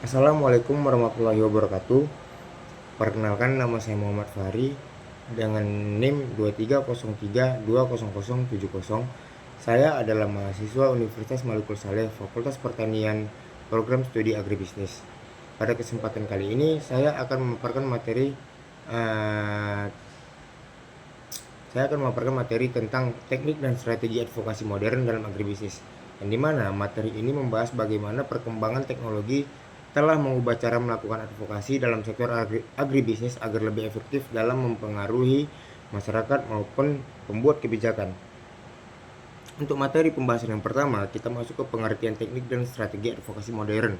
Assalamualaikum warahmatullahi wabarakatuh. Perkenalkan, nama saya Muhammad Fahri dengan NIM 2303200070. Saya adalah mahasiswa Universitas Maluku Saleh, Fakultas Pertanian, Program Studi Agribisnis. Pada kesempatan kali ini saya akan memaparkan materi eh, tentang teknik dan strategi advokasi modern dalam agribisnis, yang dimana materi ini membahas bagaimana perkembangan teknologi telah mengubah cara melakukan advokasi dalam sektor agribisnis agar lebih efektif dalam mempengaruhi masyarakat maupun pembuat kebijakan. Untuk materi pembahasan yang pertama, kita masuk ke pengertian teknik dan strategi advokasi modern.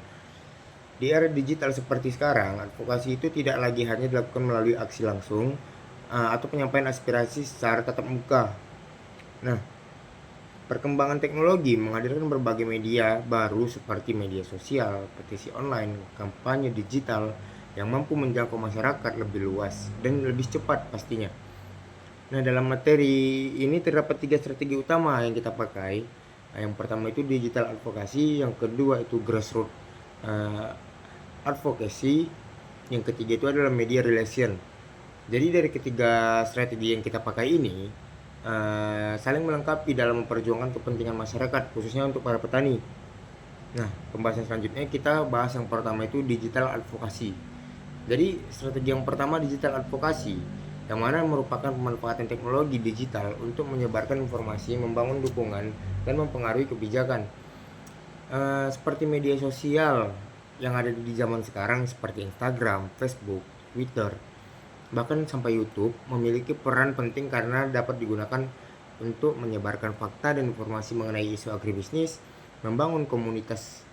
Di era digital seperti sekarang, advokasi itu tidak lagi hanya dilakukan melalui aksi langsung atau penyampaian aspirasi secara tatap muka. Nah, perkembangan teknologi menghadirkan berbagai media baru seperti media sosial, petisi online, kampanye digital yang mampu menjangkau masyarakat lebih luas dan lebih cepat pastinya. Nah, dalam materi ini terdapat 3 strategi utama yang kita pakai. Yang pertama itu digital advokasi, yang kedua itu grassroots advocacy, yang ketiga itu adalah media relation. Jadi dari ketiga strategi yang kita pakai ini saling melengkapi dalam memperjuangkan kepentingan masyarakat, khususnya untuk para petani. Nah, pembahasan selanjutnya kita bahas yang pertama itu digital advokasi. Jadi strategi yang pertama digital advokasi, yang mana merupakan pemanfaatan teknologi digital untuk menyebarkan informasi, membangun dukungan, dan mempengaruhi kebijakan. Seperti media sosial yang ada di zaman sekarang seperti Instagram, Facebook, Twitter, bahkan sampai YouTube memiliki peran penting karena dapat digunakan untuk menyebarkan fakta dan informasi mengenai isu agribisnis, membangun komunitas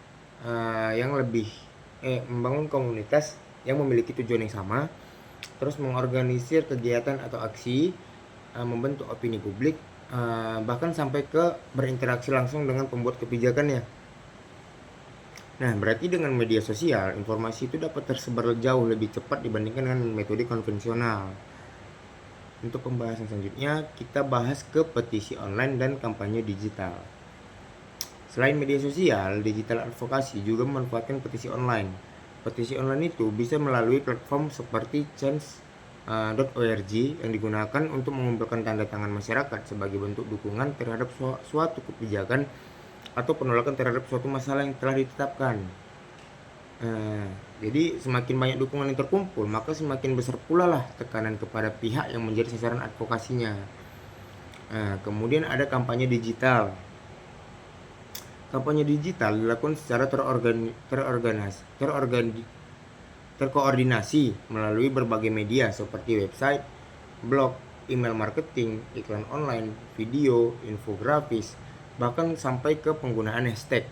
membangun komunitas yang memiliki tujuan yang sama, terus mengorganisir kegiatan atau aksi, membentuk opini publik, bahkan sampai ke berinteraksi langsung dengan pembuat kebijakannya. Nah, berarti dengan media sosial, informasi itu dapat tersebar jauh lebih cepat dibandingkan dengan metode konvensional. Untuk pembahasan selanjutnya, kita bahas ke petisi online dan kampanye digital. Selain media sosial, digital advokasi juga memanfaatkan petisi online. Petisi online itu bisa melalui platform seperti change.org yang digunakan untuk mengumpulkan tanda tangan masyarakat sebagai bentuk dukungan terhadap suatu kebijakan atau penolakan terhadap suatu masalah yang telah ditetapkan. Jadi semakin banyak dukungan yang terkumpul, maka semakin besar pula lah tekanan kepada pihak yang menjadi sasaran advokasinya. Kemudian ada kampanye digital. Kampanye digital dilakukan secara terkoordinasi melalui berbagai media seperti website, blog, email marketing, iklan online, video, infografis, bahkan sampai ke penggunaan hashtag.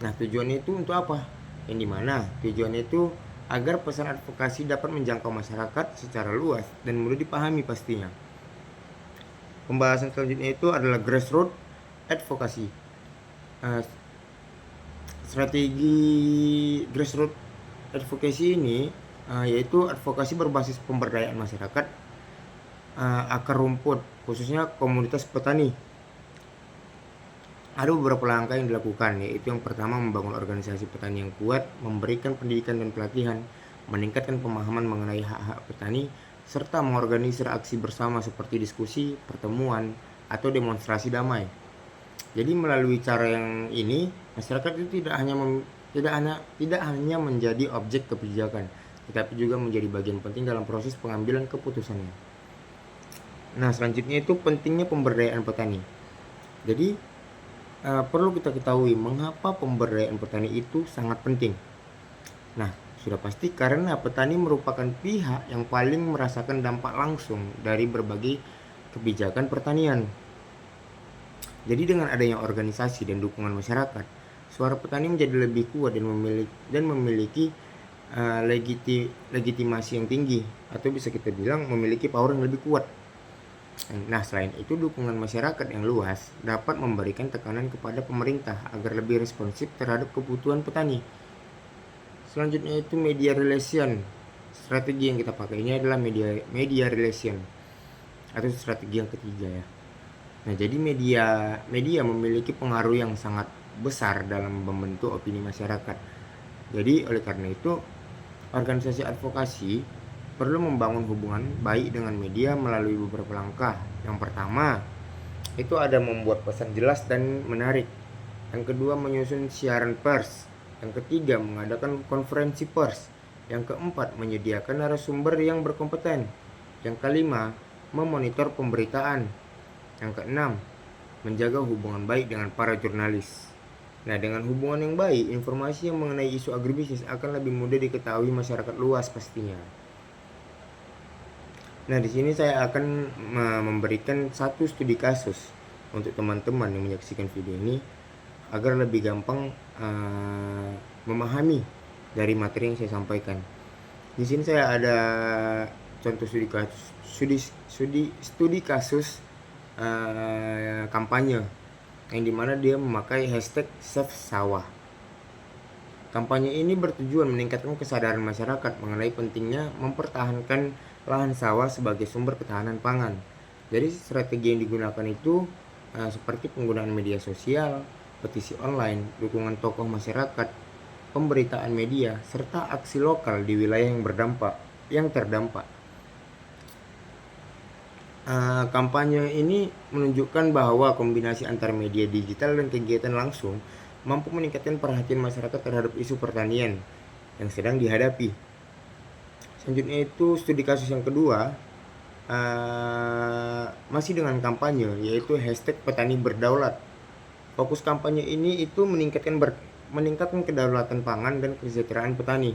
Nah, tujuannya itu untuk apa? Yang dimana tujuannya itu agar pesan advokasi dapat menjangkau masyarakat secara luas dan mudah dipahami pastinya. Pembahasan selanjutnya itu adalah grassroots advokasi. Strategi grassroots advokasi ini yaitu advokasi berbasis pemberdayaan masyarakat, akar rumput, khususnya komunitas petani. Ada beberapa langkah yang dilakukan, yaitu yang pertama membangun organisasi petani yang kuat, memberikan pendidikan dan pelatihan, meningkatkan pemahaman mengenai hak-hak petani, serta mengorganisir aksi bersama seperti diskusi, pertemuan, atau demonstrasi damai. Jadi melalui cara yang ini, masyarakat itu tidak hanya menjadi objek kebijakan, tetapi juga menjadi bagian penting dalam proses pengambilan keputusannya. Nah, selanjutnya itu pentingnya pemberdayaan petani. Jadi perlu kita ketahui mengapa pemberdayaan petani itu sangat penting. Nah, sudah pasti karena petani merupakan pihak yang paling merasakan dampak langsung dari berbagai kebijakan pertanian. Jadi dengan adanya organisasi dan dukungan masyarakat, suara petani menjadi lebih kuat dan memiliki legitimasi yang tinggi, atau bisa kita bilang memiliki power yang lebih kuat. Nah, selain itu dukungan masyarakat yang luas dapat memberikan tekanan kepada pemerintah agar lebih responsif terhadap kebutuhan petani. Selanjutnya itu media relation. Strategi yang kita pakai ini adalah media relation atau strategi yang ketiga ya. Nah, jadi media memiliki pengaruh yang sangat besar dalam membentuk opini masyarakat. Jadi oleh karena itu, organisasi advokasi perlu membangun hubungan baik dengan media melalui beberapa langkah. Yang pertama, itu ada membuat pesan jelas dan menarik. Yang kedua, menyusun siaran pers. Yang ketiga, mengadakan konferensi pers. Yang keempat, menyediakan narasumber yang berkompeten. Yang kelima, memonitor pemberitaan. Yang keenam, menjaga hubungan baik dengan para jurnalis. Nah, dengan hubungan yang baik, informasi yang mengenai isu agribisnis akan lebih mudah diketahui masyarakat luas pastinya. Nah, di sini saya akan memberikan satu studi kasus untuk teman-teman yang menyaksikan video ini agar lebih gampang memahami dari materi yang saya sampaikan. Di sini saya ada contoh studi kasus kampanye yang dimana dia memakai hashtag Save Sawah. Kampanye ini bertujuan meningkatkan kesadaran masyarakat mengenai pentingnya mempertahankan lahan sawah sebagai sumber ketahanan pangan. Jadi strategi yang digunakan itu seperti penggunaan media sosial, petisi online, dukungan tokoh masyarakat, pemberitaan media, serta aksi lokal di wilayah yang terdampak. Kampanye ini menunjukkan bahwa kombinasi antara media digital dan kegiatan langsung mampu meningkatkan perhatian masyarakat terhadap isu pertanian yang sedang dihadapi. Selanjutnya itu studi kasus yang kedua, masih dengan kampanye, yaitu hashtag petani berdaulat. Fokus kampanye ini itu meningkatkan kedaulatan pangan dan kesejahteraan petani.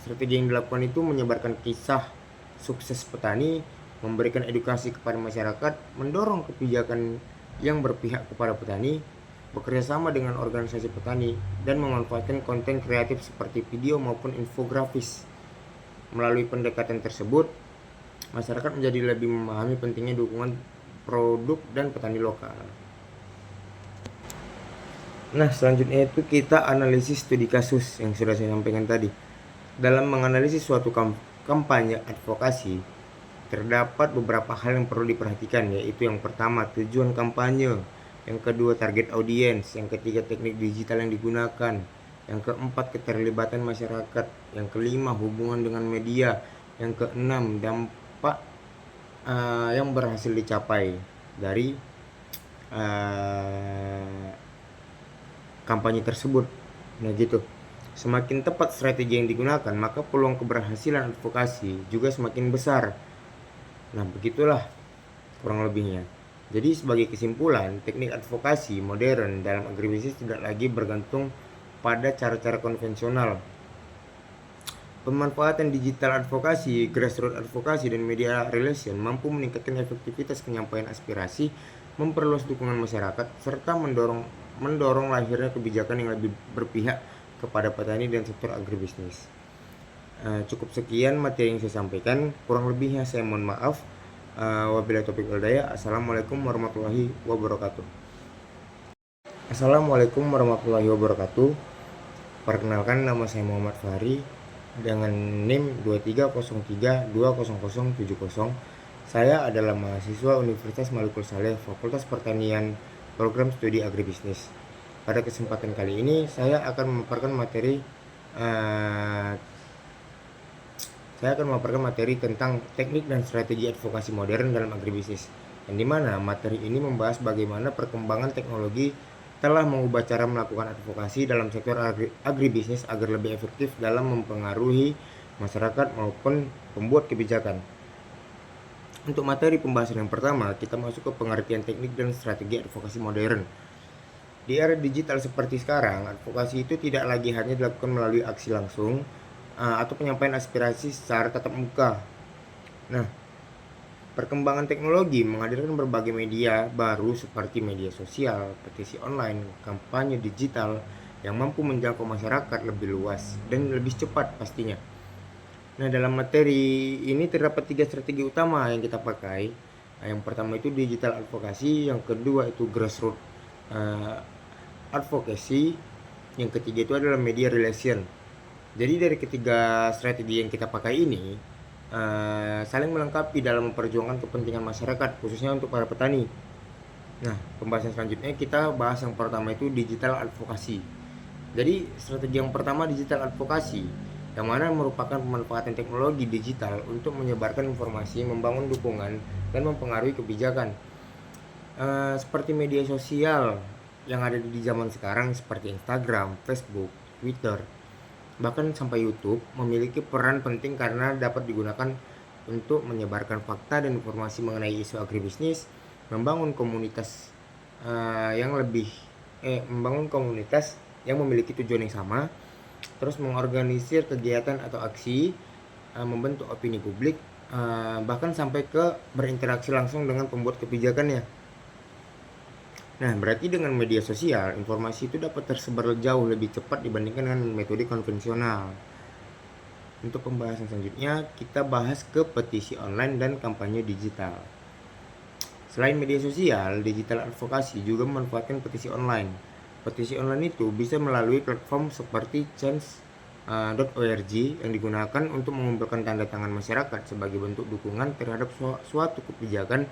Strategi yang dilakukan itu menyebarkan kisah sukses petani, memberikan edukasi kepada masyarakat, mendorong kebijakan yang berpihak kepada petani, bekerja sama dengan organisasi petani, dan memanfaatkan konten kreatif seperti video maupun infografis. Melalui pendekatan tersebut, masyarakat menjadi lebih memahami pentingnya dukungan produk dan petani lokal. Nah, selanjutnya itu kita analisis studi kasus yang sudah saya sampaikan tadi. Dalam menganalisis suatu kampanye advokasi, terdapat beberapa hal yang perlu diperhatikan, yaitu yang pertama, tujuan kampanye, yang kedua, target audiens, yang ketiga, teknik digital yang digunakan, yang keempat, keterlibatan masyarakat, yang kelima, hubungan dengan media, yang keenam, dampak yang berhasil dicapai dari kampanye tersebut. Nah, gitu. Semakin tepat strategi yang digunakan, maka peluang keberhasilan advokasi juga semakin besar. Nah, begitulah kurang lebihnya. Jadi sebagai kesimpulan, teknik advokasi modern dalam agribisnis tidak lagi bergantung pada cara-cara konvensional. Pemanfaatan digital advokasi, grassroots advokasi, dan media relation mampu meningkatkan efektivitas penyampaian aspirasi, memperluas dukungan masyarakat, serta mendorong lahirnya kebijakan yang lebih berpihak kepada petani dan sektor agribisnis. Cukup sekian materi yang saya sampaikan, kurang lebihnya saya mohon maaf. Wabillahi taufiq wal hidayah. Assalamualaikum warahmatullahi wabarakatuh. Assalamualaikum warahmatullahi wabarakatuh. Perkenalkan, nama saya Muhammad Fahri dengan NIM 2303200070. Saya adalah mahasiswa Universitas Malikul Saleh, Fakultas Pertanian, Program Studi Agribisnis. Pada kesempatan kali ini saya akan memaparkan materi tentang teknik dan strategi advokasi modern dalam agribisnis, yang dimana materi ini membahas bagaimana perkembangan teknologi telah mengubah cara melakukan advokasi dalam sektor agribisnis agar lebih efektif dalam mempengaruhi masyarakat maupun pembuat kebijakan. Untuk materi pembahasan yang pertama, kita masuk ke pengertian teknik dan strategi advokasi modern. Di era digital seperti sekarang, advokasi itu tidak lagi hanya dilakukan melalui aksi langsung atau penyampaian aspirasi secara tatap muka. Nah, perkembangan teknologi menghadirkan berbagai media baru seperti media sosial, petisi online, kampanye digital yang mampu menjangkau masyarakat lebih luas dan lebih cepat pastinya. Nah, dalam materi ini terdapat 3 strategi utama yang kita pakai. Yang pertama itu digital advokasi, yang kedua itu grassroots advocacy, yang ketiga itu adalah media relation. Jadi dari ketiga strategi yang kita pakai ini saling melengkapi dalam memperjuangkan kepentingan masyarakat, khususnya untuk para petani. Nah, pembahasan selanjutnya kita bahas yang pertama itu digital advokasi. Jadi strategi yang pertama digital advokasi, yang mana merupakan pemanfaatan teknologi digital untuk menyebarkan informasi, membangun dukungan, dan mempengaruhi kebijakan. Seperti media sosial yang ada di zaman sekarang seperti Instagram, Facebook, Twitter, bahkan sampai YouTube memiliki peran penting karena dapat digunakan untuk menyebarkan fakta dan informasi mengenai isu agribisnis, membangun komunitas yang lebih membangun komunitas yang memiliki tujuan yang sama, terus mengorganisir kegiatan atau aksi, membentuk opini publik, bahkan sampai ke berinteraksi langsung dengan pembuat kebijakannya. Nah, berarti dengan media sosial, informasi itu dapat tersebar jauh lebih cepat dibandingkan dengan metode konvensional. Untuk pembahasan selanjutnya, kita bahas ke petisi online dan kampanye digital. Selain media sosial, digital advokasi juga memanfaatkan petisi online. Petisi online itu bisa melalui platform seperti change.org yang digunakan untuk mengumpulkan tanda tangan masyarakat sebagai bentuk dukungan terhadap suatu kebijakan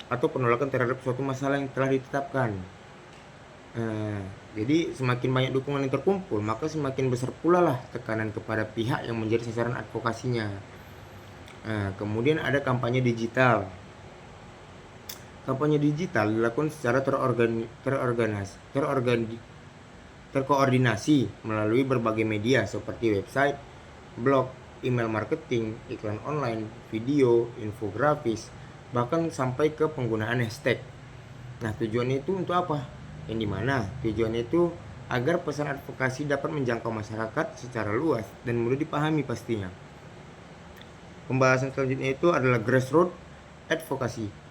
atau penolakan terhadap suatu masalah yang telah ditetapkan. Jadi semakin banyak dukungan yang terkumpul, maka semakin besar pula lah tekanan kepada pihak yang menjadi sasaran advokasinya. Kemudian ada kampanye digital. Kampanye digital dilakukan secara terkoordinasi melalui berbagai media seperti website, blog, email marketing, iklan online, video, infografis, bahkan sampai ke penggunaan hashtag. Nah, tujuannya itu untuk apa? Yang dimana tujuannya itu agar pesan advokasi dapat menjangkau masyarakat secara luas dan mudah dipahami pastinya. Pembahasan selanjutnya itu adalah grassroots advokasi.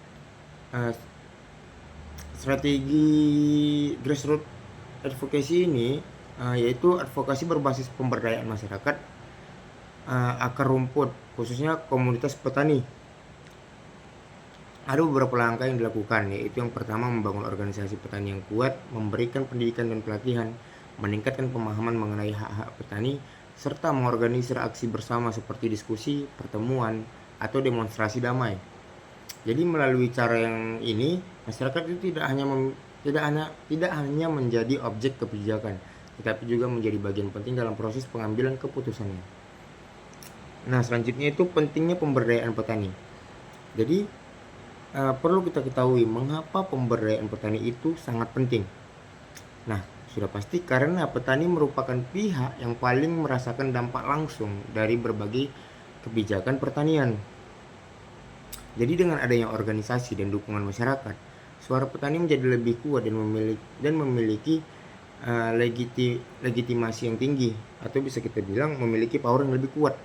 Strategi grassroots advocacy ini yaitu advokasi berbasis pemberdayaan masyarakat, akar rumput, khususnya komunitas petani. Ada beberapa langkah yang dilakukan, yaitu yang pertama membangun organisasi petani yang kuat, memberikan pendidikan dan pelatihan, meningkatkan pemahaman mengenai hak-hak petani, serta mengorganisir aksi bersama seperti diskusi, pertemuan, atau demonstrasi damai. Jadi melalui cara yang ini, masyarakat itu tidak hanya menjadi objek kebijakan, tetapi juga menjadi bagian penting dalam proses pengambilan keputusannya. Nah, selanjutnya itu pentingnya pemberdayaan petani. Jadi perlu kita ketahui mengapa pemberdayaan petani itu sangat penting. Nah, sudah pasti karena petani merupakan pihak yang paling merasakan dampak langsung dari berbagai kebijakan pertanian. Jadi dengan adanya organisasi dan dukungan masyarakat, suara petani menjadi lebih kuat dan memiliki legitimasi yang tinggi, atau bisa kita bilang memiliki power yang lebih kuat.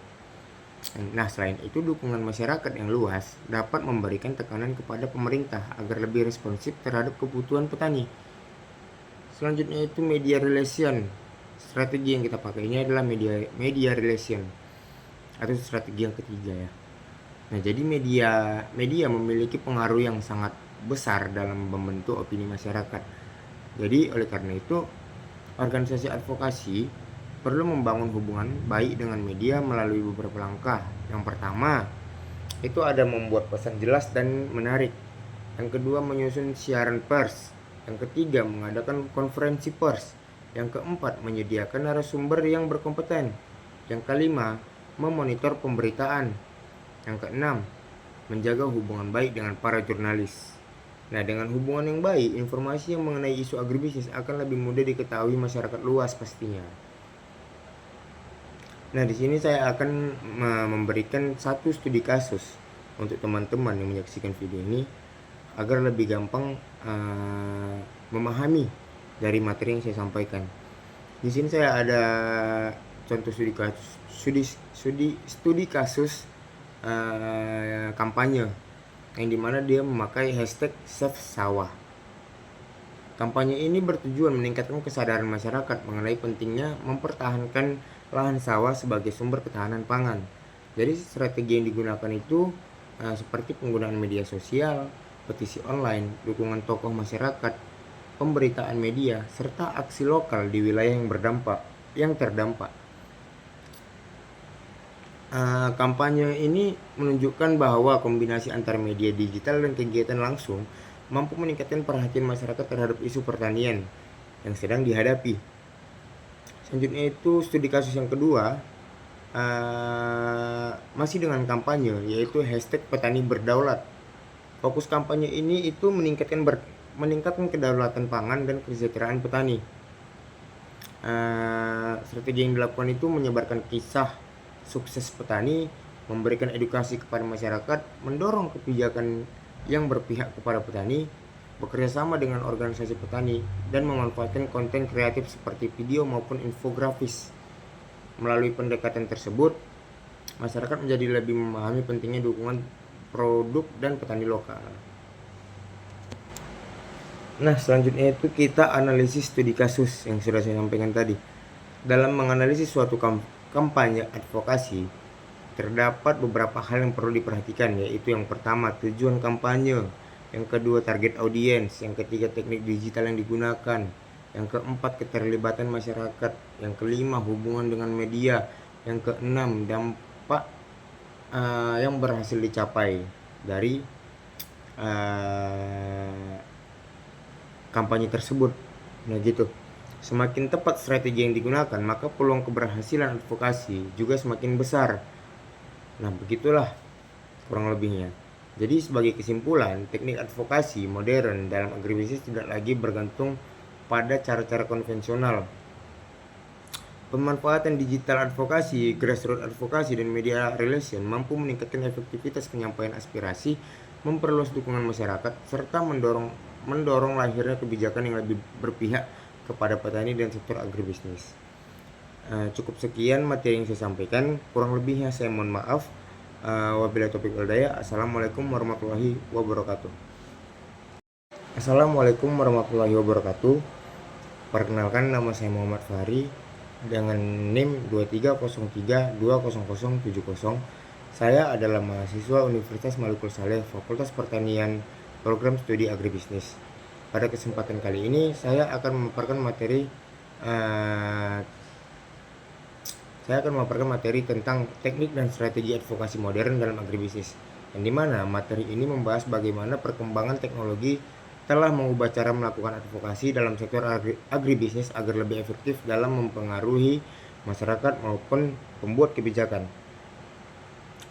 Nah, selain itu dukungan masyarakat yang luas dapat memberikan tekanan kepada pemerintah agar lebih responsif terhadap kebutuhan petani. Selanjutnya itu media relation. Strategi yang kita pakai ini adalah media relation atau strategi yang ketiga ya. Nah, jadi media memiliki pengaruh yang sangat besar dalam membentuk opini masyarakat. Jadi oleh karena itu, organisasi advokasi perlu membangun hubungan baik dengan media melalui beberapa langkah. Yang pertama, itu ada membuat pesan jelas dan menarik. Yang kedua, menyusun siaran pers. Yang ketiga, mengadakan konferensi pers. Yang keempat, menyediakan narasumber yang berkompeten. Yang kelima, memonitor pemberitaan. Yang keenam, menjaga hubungan baik dengan para jurnalis. Nah, dengan hubungan yang baik, informasi yang mengenai isu agribisnis akan lebih mudah diketahui masyarakat luas pastinya. Nah, di sini saya akan memberikan satu studi kasus untuk teman-teman yang menyaksikan video ini agar lebih gampang memahami dari materi yang saya sampaikan. Di sini saya ada contoh studi kasus kampanye yang dimana dia memakai hashtag Save Sawah. Kampanye ini bertujuan meningkatkan kesadaran masyarakat mengenai pentingnya mempertahankan lahan sawah sebagai sumber ketahanan pangan. Jadi strategi yang digunakan itu seperti penggunaan media sosial, petisi online, dukungan tokoh masyarakat, pemberitaan media, serta aksi lokal di wilayah yang terdampak. Kampanye ini menunjukkan bahwa kombinasi antara media digital dan kegiatan langsung mampu meningkatkan perhatian masyarakat terhadap isu pertanian yang sedang dihadapi. Selanjutnya itu studi kasus yang kedua, masih dengan kampanye, yaitu hashtag petani berdaulat. Fokus kampanye ini itu meningkatkan kedaulatan pangan dan kesejahteraan petani. Strategi yang dilakukan itu menyebarkan kisah sukses petani, memberikan edukasi kepada masyarakat, mendorong kebijakan yang berpihak kepada petani, bekerja sama dengan organisasi petani, dan memanfaatkan konten kreatif seperti video maupun infografis. Melalui pendekatan tersebut, masyarakat menjadi lebih memahami pentingnya dukungan produk dan petani lokal. Nah, selanjutnya itu kita analisis studi kasus yang sudah saya sampaikan tadi. Dalam menganalisis suatu kampanye advokasi, terdapat beberapa hal yang perlu diperhatikan, yaitu yang pertama, tujuan kampanye, yang kedua, target audiens, yang ketiga, teknik digital yang digunakan, yang keempat, keterlibatan masyarakat, yang kelima, hubungan dengan media, yang keenam, dampak yang berhasil dicapai dari kampanye tersebut. Nah gitu. Semakin tepat strategi yang digunakan, maka peluang keberhasilan advokasi juga semakin besar. Nah begitulah kurang lebihnya. Jadi sebagai kesimpulan, teknik advokasi modern dalam agribisnis tidak lagi bergantung pada cara-cara konvensional. Pemanfaatan digital advokasi, grassroots advokasi, dan media relation mampu meningkatkan efektivitas penyampaian aspirasi, memperluas dukungan masyarakat, serta mendorong lahirnya kebijakan yang lebih berpihak kepada petani dan sektor agribisnis. Cukup sekian materi yang saya sampaikan, kurang lebihnya saya mohon maaf. Wabillahi taufiq wal hidayah. Assalamualaikum warahmatullahi wabarakatuh. Assalamualaikum warahmatullahi wabarakatuh. Perkenalkan, nama saya Muhammad Fahri dengan NIM 2303200070. Saya adalah mahasiswa Universitas Maluku Saleh, Fakultas Pertanian, Program Studi Agribisnis. Pada kesempatan kali ini saya akan memaparkan materi tentang teknik dan strategi advokasi modern dalam agribisnis, yang dimana materi ini membahas bagaimana perkembangan teknologi telah mengubah cara melakukan advokasi dalam sektor agribisnis agar lebih efektif dalam mempengaruhi masyarakat maupun pembuat kebijakan.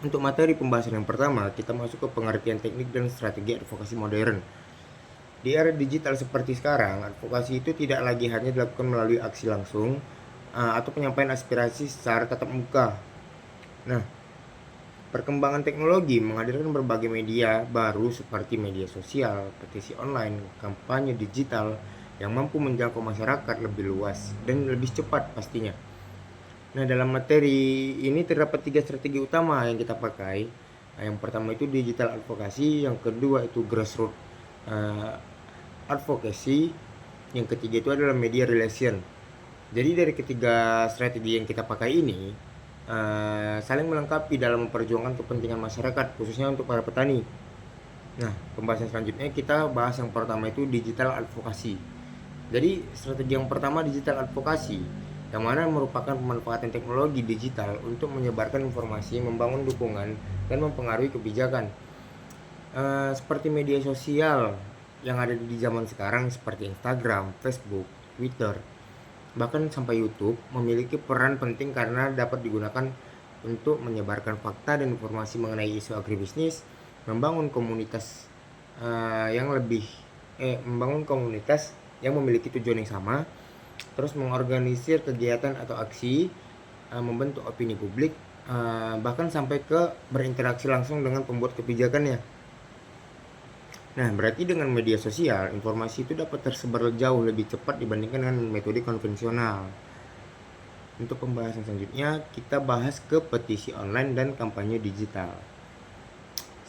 Untuk materi pembahasan yang pertama, kita masuk ke pengertian teknik dan strategi advokasi modern. Di era digital seperti sekarang, advokasi itu tidak lagi hanya dilakukan melalui aksi langsung atau penyampaian aspirasi secara tatap muka. Nah, perkembangan teknologi menghadirkan berbagai media baru seperti media sosial, petisi online, kampanye digital yang mampu menjangkau masyarakat lebih luas dan lebih cepat pastinya. Nah, dalam materi ini terdapat 3 strategi utama yang kita pakai. Yang pertama itu digital advokasi, yang kedua itu grassroots advocacy, yang ketiga itu adalah media relation. Jadi dari ketiga strategi yang kita pakai ini saling melengkapi dalam memperjuangkan kepentingan masyarakat, khususnya untuk para petani. Nah, pembahasan selanjutnya kita bahas yang pertama itu digital advokasi. Jadi strategi yang pertama digital advokasi, yang mana merupakan pemanfaatan teknologi digital untuk menyebarkan informasi, membangun dukungan, dan mempengaruhi kebijakan. Seperti media sosial yang ada di zaman sekarang seperti Instagram, Facebook, Twitter, bahkan sampai YouTube memiliki peran penting karena dapat digunakan untuk menyebarkan fakta dan informasi mengenai isu agribisnis, membangun komunitas yang memiliki tujuan yang sama, terus mengorganisir kegiatan atau aksi, membentuk opini publik, bahkan sampai ke berinteraksi langsung dengan pembuat kebijakannya. Nah, berarti dengan media sosial, informasi itu dapat tersebar jauh lebih cepat dibandingkan dengan metode konvensional. Untuk pembahasan selanjutnya, kita bahas ke petisi online dan kampanye digital.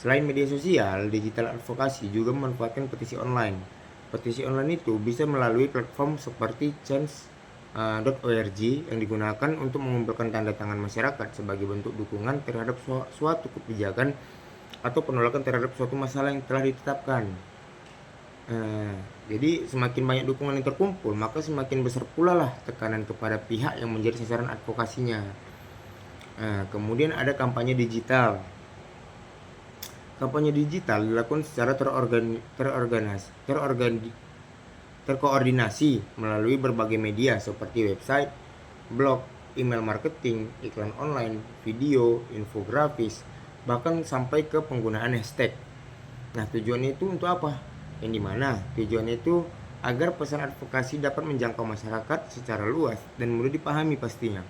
Selain media sosial, digital advokasi juga memanfaatkan petisi online. Petisi online itu bisa melalui platform seperti change.org yang digunakan untuk mengumpulkan tanda tangan masyarakat sebagai bentuk dukungan terhadap suatu kebijakan atau penolakan terhadap suatu masalah yang telah ditetapkan. Jadi semakin banyak dukungan yang terkumpul, maka semakin besar pula lah tekanan kepada pihak yang menjadi sasaran advokasinya. Kemudian ada kampanye digital. Kampanye digital dilakukan secara terkoordinasi melalui berbagai media seperti website, blog, email marketing, iklan online, video, infografis, bahkan sampai ke penggunaan hashtag. Nah, tujuannya itu untuk apa? Yang dimana tujuannya itu agar pesan advokasi dapat menjangkau masyarakat secara luas dan mudah dipahami pastinya.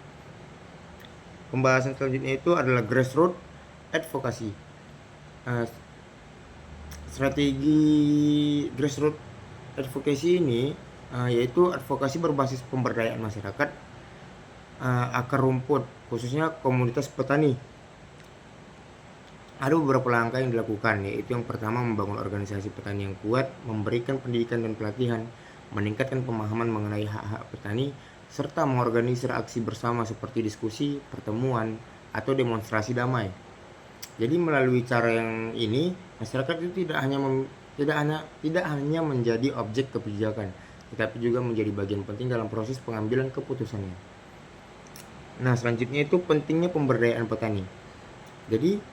Pembahasan selanjutnya itu adalah grassroots advokasi. Strategi grassroots advocacy ini yaitu advokasi berbasis pemberdayaan masyarakat akar rumput, khususnya komunitas petani. Ada beberapa langkah yang dilakukan, yaitu yang pertama membangun organisasi petani yang kuat, memberikan pendidikan dan pelatihan, meningkatkan pemahaman mengenai hak-hak petani, serta mengorganisir aksi bersama seperti diskusi, pertemuan, atau demonstrasi damai. Jadi melalui cara yang ini, masyarakat itu tidak hanya menjadi objek kebijakan, tetapi juga menjadi bagian penting dalam proses pengambilan keputusannya. Nah, selanjutnya itu pentingnya pemberdayaan petani. Jadi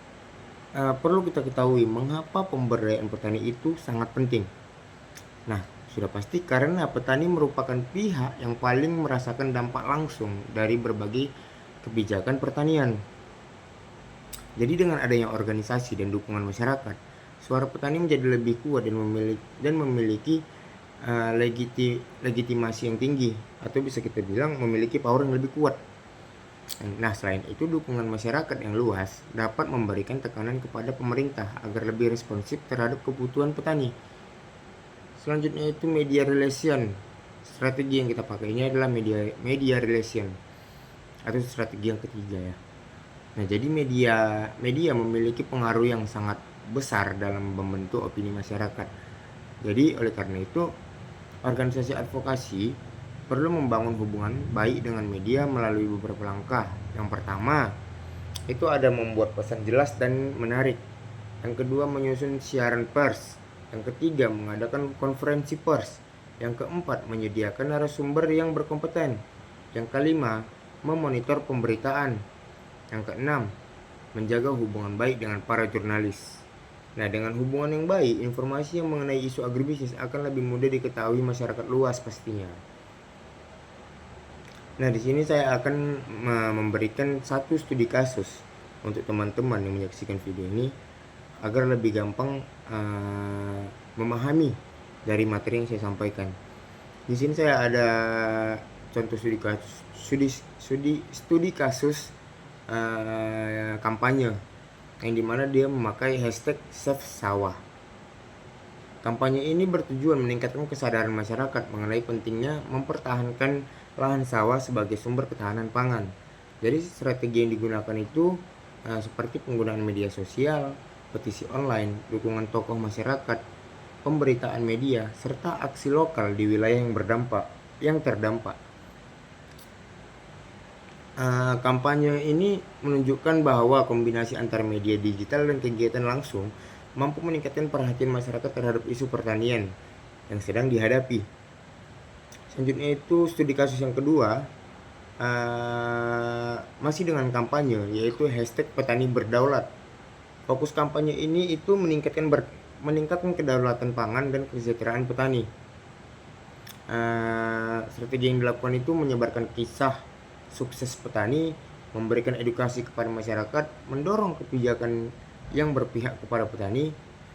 perlu kita ketahui mengapa pemberdayaan petani itu sangat penting. Nah, sudah pasti karena petani merupakan pihak yang paling merasakan dampak langsung dari berbagai kebijakan pertanian. Jadi dengan adanya organisasi dan dukungan masyarakat, suara petani menjadi lebih kuat dan memiliki legitimasi yang tinggi, atau bisa kita bilang memiliki power yang lebih kuat. Nah, selain itu dukungan masyarakat yang luas dapat memberikan tekanan kepada pemerintah agar lebih responsif terhadap kebutuhan petani. Selanjutnya itu media relation. Strategi yang kita pakai ini adalah media relation atau strategi yang ketiga ya. Nah, jadi media memiliki pengaruh yang sangat besar dalam membentuk opini masyarakat. Jadi oleh karena itu organisasi advokasi perlu membangun hubungan baik dengan media melalui beberapa langkah. Yang pertama itu ada membuat pesan jelas dan menarik. Yang kedua menyusun siaran pers. Yang ketiga mengadakan konferensi pers. Yang keempat menyediakan narasumber yang berkompeten. Yang kelima memonitor pemberitaan. Yang keenam menjaga hubungan baik dengan para jurnalis. Nah, dengan hubungan yang baik, informasi yang mengenai isu agribisnis akan lebih mudah diketahui masyarakat luas pastinya. Nah, di sini saya akan memberikan satu studi kasus untuk teman-teman yang menyaksikan video ini agar lebih gampang memahami dari materi yang saya sampaikan. Di sini saya ada contoh studi kasus kampanye yang dimana dia memakai hashtag Save Sawah. Kampanye ini bertujuan meningkatkan kesadaran masyarakat mengenai pentingnya mempertahankan lahan sawah sebagai sumber ketahanan pangan. Jadi strategi yang digunakan itu seperti penggunaan media sosial, petisi online, dukungan tokoh masyarakat, pemberitaan media, serta aksi lokal di wilayah yang terdampak. Kampanye ini menunjukkan bahwa kombinasi antara media digital dan kegiatan langsung mampu meningkatkan perhatian masyarakat terhadap isu pertanian yang sedang dihadapi. Selanjutnya itu studi kasus yang kedua, masih dengan kampanye, yaitu hashtag petani berdaulat. Fokus kampanye ini itu meningkatkan kedaulatan pangan dan kesejahteraan petani. Strategi yang dilakukan itu menyebarkan kisah sukses petani, memberikan edukasi kepada masyarakat, mendorong kebijakan yang berpihak kepada petani,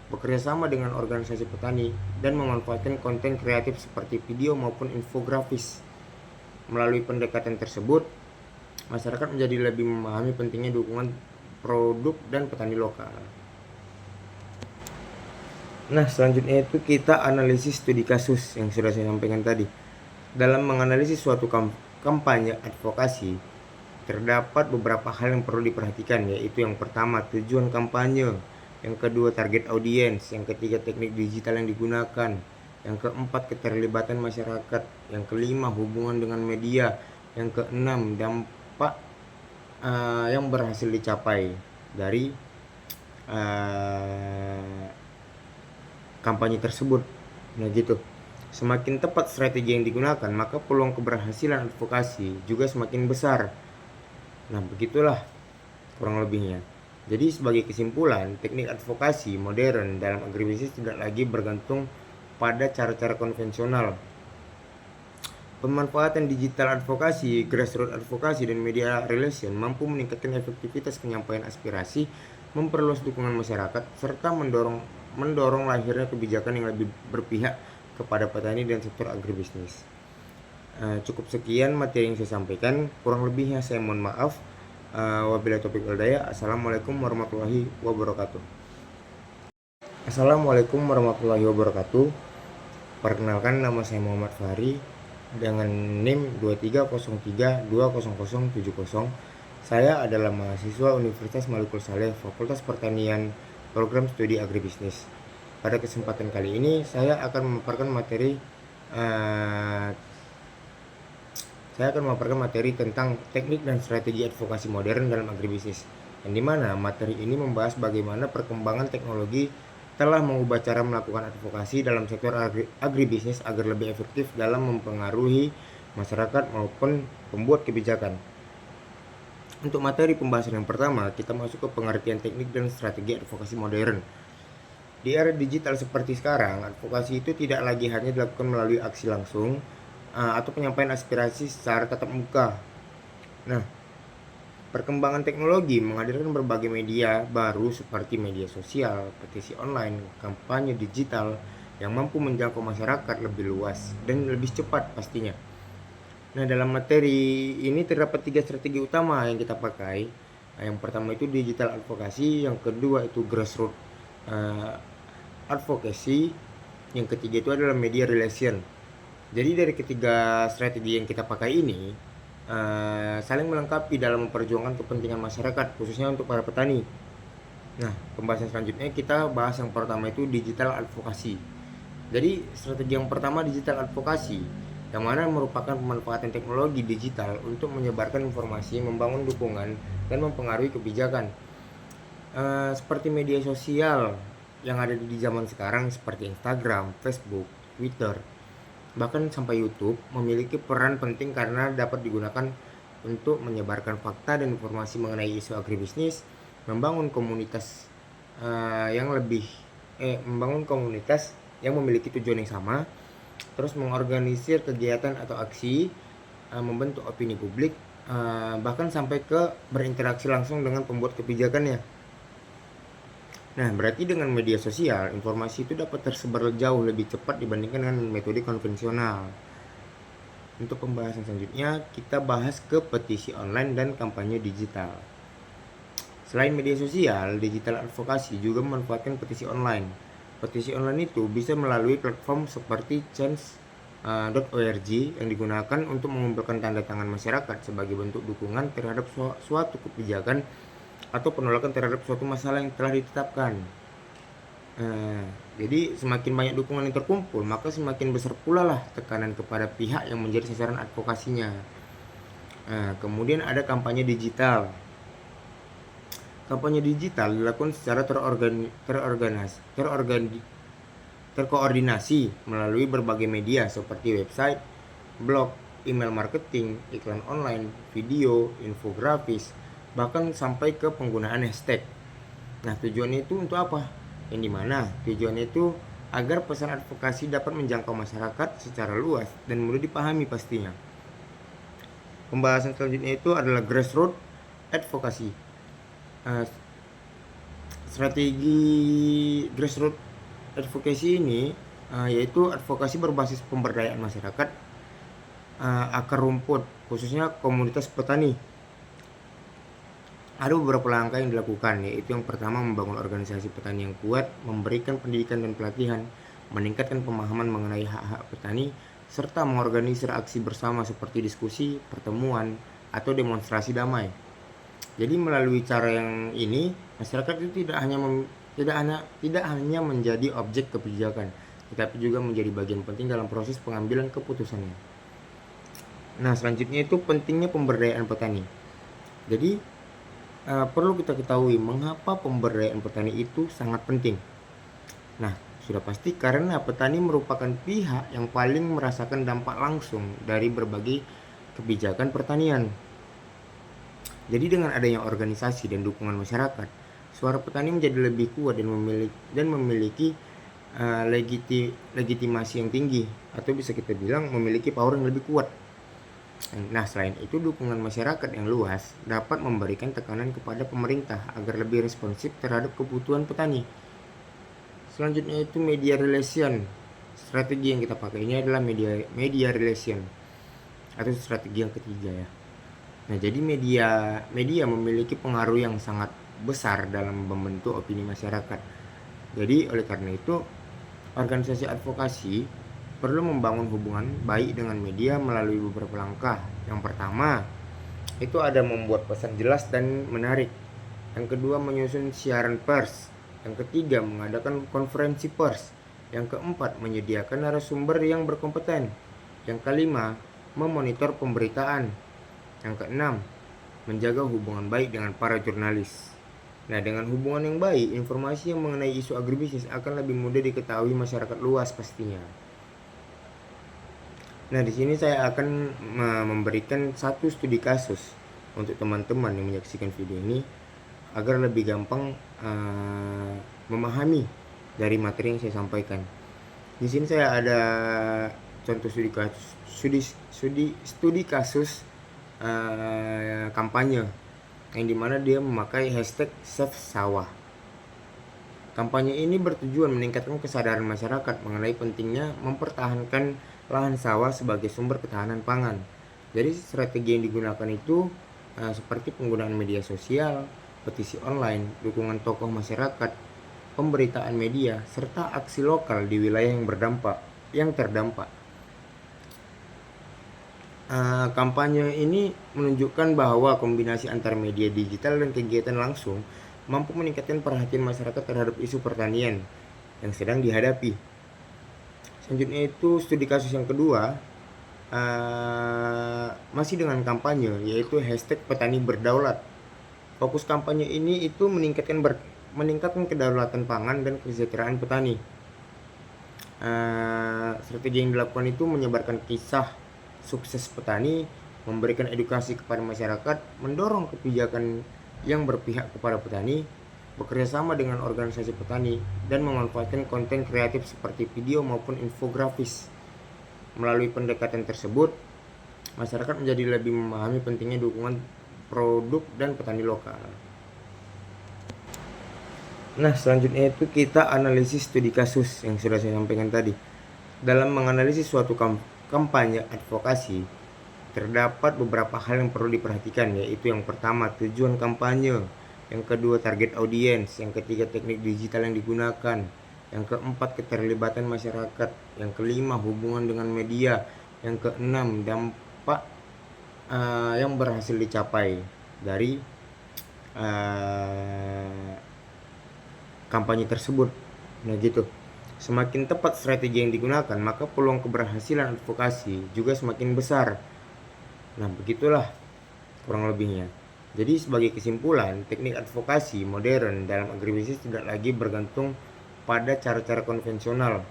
bekerja sama dengan organisasi petani, dan memanfaatkan konten kreatif seperti video maupun infografis. Melalui pendekatan tersebut, masyarakat menjadi lebih memahami pentingnya dukungan produk dan petani lokal. Nah, selanjutnya itu kita analisis studi kasus yang sudah saya sampaikan tadi. Dalam menganalisis suatu kampanye advokasi, terdapat beberapa hal yang perlu diperhatikan, yaitu yang pertama tujuan kampanye, yang kedua target audiens, yang ketiga teknik digital yang digunakan, yang keempat keterlibatan masyarakat, yang kelima hubungan dengan media, yang keenam dampak yang berhasil dicapai dari kampanye tersebut. Nah gitu. Semakin tepat strategi yang digunakan, maka peluang keberhasilan advokasi juga semakin besar. Nah, begitulah kurang lebihnya. Jadi sebagai kesimpulan, teknik advokasi modern dalam agribisnis tidak lagi bergantung pada cara-cara konvensional. Pemanfaatan digital advokasi, grassroots advokasi, dan media relation mampu meningkatkan efektivitas penyampaian aspirasi, memperluas dukungan masyarakat, serta mendorong lahirnya kebijakan yang lebih berpihak kepada petani dan sektor agribisnis. Cukup sekian materi yang saya sampaikan, kurang lebihnya saya mohon maaf. Wabillahi taufiq wal hidayah. Assalamualaikum warahmatullahi wabarakatuh. Assalamualaikum warahmatullahi wabarakatuh. Perkenalkan, nama saya Muhammad Fahri dengan NIM 2303200070. Saya adalah mahasiswa Universitas Malikul Saleh, Fakultas Pertanian, Program Studi Agribisnis. Pada kesempatan kali ini saya akan memaparkan materi tentang teknik dan strategi advokasi modern dalam agribisnis, yang dimana materi ini membahas bagaimana perkembangan teknologi telah mengubah cara melakukan advokasi dalam sektor agribisnis agar lebih efektif dalam mempengaruhi masyarakat maupun pembuat kebijakan. Untuk materi pembahasan yang pertama, kita masuk ke pengertian teknik dan strategi advokasi modern. Di era digital seperti sekarang, advokasi itu tidak lagi hanya dilakukan melalui aksi langsung atau penyampaian aspirasi secara tatap muka. Nah, perkembangan teknologi menghadirkan berbagai media baru seperti media sosial, petisi online, kampanye digital yang mampu menjangkau masyarakat lebih luas dan lebih cepat pastinya. Nah, dalam materi ini terdapat 3 strategi utama yang kita pakai. Yang pertama itu digital advokasi, yang kedua itu grassroots advocacy, yang ketiga itu adalah media relation. Jadi dari ketiga strategi yang kita pakai ini saling melengkapi dalam memperjuangkan kepentingan masyarakat, khususnya untuk para petani. Nah, pembahasan selanjutnya kita bahas yang pertama itu digital advokasi. Jadi strategi yang pertama digital advokasi, yang mana merupakan pemanfaatan teknologi digital untuk menyebarkan informasi, membangun dukungan, dan mempengaruhi kebijakan. Seperti media sosial yang ada di zaman sekarang seperti Instagram, Facebook, Twitter, bahkan sampai YouTube memiliki peran penting karena dapat digunakan untuk menyebarkan fakta dan informasi mengenai isu agribisnis, membangun komunitas yang memiliki tujuan yang sama, terus mengorganisir kegiatan atau aksi, membentuk opini publik, bahkan sampai ke berinteraksi langsung dengan pembuat kebijakannya. Nah, berarti dengan media sosial, informasi itu dapat tersebar jauh lebih cepat dibandingkan dengan metode konvensional. Untuk pembahasan selanjutnya, kita bahas ke petisi online dan kampanye digital. Selain media sosial, digital advokasi juga memanfaatkan petisi online. Petisi online itu bisa melalui platform seperti change.org yang digunakan untuk mengumpulkan tanda tangan masyarakat sebagai bentuk dukungan terhadap suatu kebijakan atau penolakan terhadap suatu masalah yang telah ditetapkan. Jadi semakin banyak dukungan yang terkumpul, maka semakin besar pula lah tekanan kepada pihak yang menjadi sasaran advokasinya. Kemudian ada kampanye digital. Kampanye digital dilakukan secara terkoordinasi melalui berbagai media seperti website, blog, email marketing, iklan online, video, infografis, bahkan sampai ke penggunaan hashtag. Nah, tujuannya itu untuk apa? Yang dimana tujuannya itu agar pesan advokasi dapat menjangkau masyarakat secara luas dan mudah dipahami pastinya. Pembahasan selanjutnya itu adalah grassroots advokasi. Strategi grassroots advokasi ini yaitu advokasi berbasis pemberdayaan masyarakat, akar rumput, khususnya komunitas petani. Ada beberapa langkah yang dilakukan, yaitu yang pertama membangun organisasi petani yang kuat, memberikan pendidikan dan pelatihan, meningkatkan pemahaman mengenai hak-hak petani, serta mengorganisir aksi bersama seperti diskusi, pertemuan, atau demonstrasi damai. Jadi melalui cara yang ini, masyarakat itu tidak hanya menjadi objek kebijakan, tetapi juga menjadi bagian penting dalam proses pengambilan keputusannya. Nah, selanjutnya itu pentingnya pemberdayaan petani. Jadi perlu kita ketahui mengapa pemberdayaan petani itu sangat penting. Nah, sudah pasti karena petani merupakan pihak yang paling merasakan dampak langsung dari berbagai kebijakan pertanian. Jadi dengan adanya organisasi dan dukungan masyarakat, suara petani menjadi lebih kuat dan memiliki legitimasi yang tinggi, atau bisa kita bilang memiliki power yang lebih kuat. Nah, selain itu dukungan masyarakat yang luas dapat memberikan tekanan kepada pemerintah agar lebih responsif terhadap kebutuhan petani. Selanjutnya itu media relation. Strategi yang kita pakai ini adalah media relation atau strategi yang ketiga ya. Nah, jadi media memiliki pengaruh yang sangat besar dalam membentuk opini masyarakat. Jadi oleh karena itu organisasi advokasi perlu membangun hubungan baik dengan media melalui beberapa langkah. Yang pertama, itu ada membuat pesan jelas dan menarik. Yang kedua, menyusun siaran pers. Yang ketiga, mengadakan konferensi pers. Yang keempat, menyediakan narasumber yang berkompeten. Yang kelima, memonitor pemberitaan. Yang keenam, menjaga hubungan baik dengan para jurnalis. Nah, dengan hubungan yang baik, informasi yang mengenai isu agribisnis akan lebih mudah diketahui masyarakat luas pastinya. Nah, di sini saya akan memberikan satu studi kasus untuk teman-teman yang menyaksikan video ini agar lebih gampang memahami dari materi yang saya sampaikan. Di sini saya ada contoh studi kasus kampanye yang dimana dia memakai hashtag Save Sawah. Kampanye ini bertujuan meningkatkan kesadaran masyarakat mengenai pentingnya mempertahankan lahan sawah sebagai sumber ketahanan pangan. Jadi strategi yang digunakan itu seperti penggunaan media sosial, petisi online, dukungan tokoh masyarakat, pemberitaan media, serta aksi lokal di wilayah yang terdampak. Kampanye ini menunjukkan bahwa kombinasi antara media digital dan kegiatan langsung mampu meningkatkan perhatian masyarakat terhadap isu pertanian yang sedang dihadapi. Selanjutnya itu studi kasus yang kedua, masih dengan kampanye, yaitu hashtag petani berdaulat. Fokus kampanye ini itu meningkatkan kedaulatan pangan dan kesejahteraan petani. Strategi yang dilakukan itu menyebarkan kisah sukses petani, memberikan edukasi kepada masyarakat, mendorong kebijakan yang berpihak kepada petani, bekerja sama dengan organisasi petani, dan memanfaatkan konten kreatif seperti video maupun infografis. Melalui pendekatan tersebut, masyarakat menjadi lebih memahami pentingnya dukungan produk dan petani lokal. Nah, selanjutnya itu kita analisis studi kasus yang sudah saya sampaikan tadi. Dalam menganalisis suatu kampanye advokasi, terdapat beberapa hal yang perlu diperhatikan, yaitu yang pertama, tujuan kampanye, yang kedua, target audiens, yang ketiga, teknik digital yang digunakan, yang keempat, keterlibatan masyarakat, yang kelima, hubungan dengan media, yang keenam, dampak yang berhasil dicapai dari kampanye tersebut. Nah gitu. Semakin tepat strategi yang digunakan, maka peluang keberhasilan advokasi juga semakin besar. Nah, begitulah kurang lebihnya. Jadi sebagai kesimpulan, teknik advokasi modern dalam agribisnis tidak lagi bergantung pada cara-cara konvensional.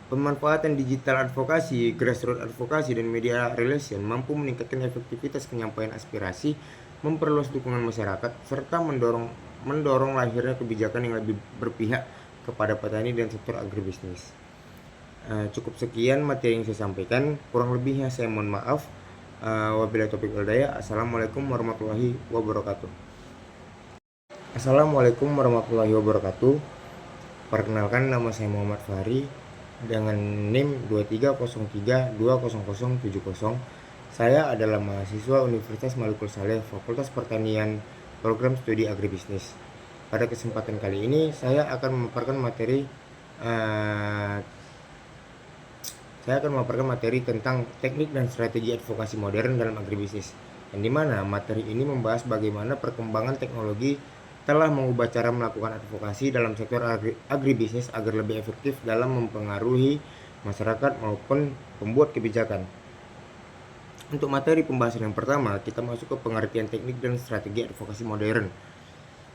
Pemanfaatan digital advokasi, grassroots advokasi, dan media relation mampu meningkatkan efektivitas penyampaian aspirasi, memperluas dukungan masyarakat, serta mendorong lahirnya kebijakan yang lebih berpihak kepada petani dan sektor agribisnis. Cukup sekian materi yang saya sampaikan, kurang lebihnya saya mohon maaf. Wabillahi taufiq wal hidayah. Assalamualaikum warahmatullahi wabarakatuh. Assalamualaikum warahmatullahi wabarakatuh. Perkenalkan, nama saya Muhammad Fahri dengan NIM 2303200070. Saya adalah mahasiswa Universitas Malikul Saleh, Fakultas Pertanian, Program Studi Agribisnis. Pada kesempatan kali ini saya akan memaparkan materi tentang teknik dan strategi advokasi modern dalam agribisnis, yang dimana materi ini membahas bagaimana perkembangan teknologi telah mengubah cara melakukan advokasi dalam sektor agribisnis agar lebih efektif dalam mempengaruhi masyarakat maupun pembuat kebijakan. Untuk materi pembahasan yang pertama, kita masuk ke pengertian teknik dan strategi advokasi modern.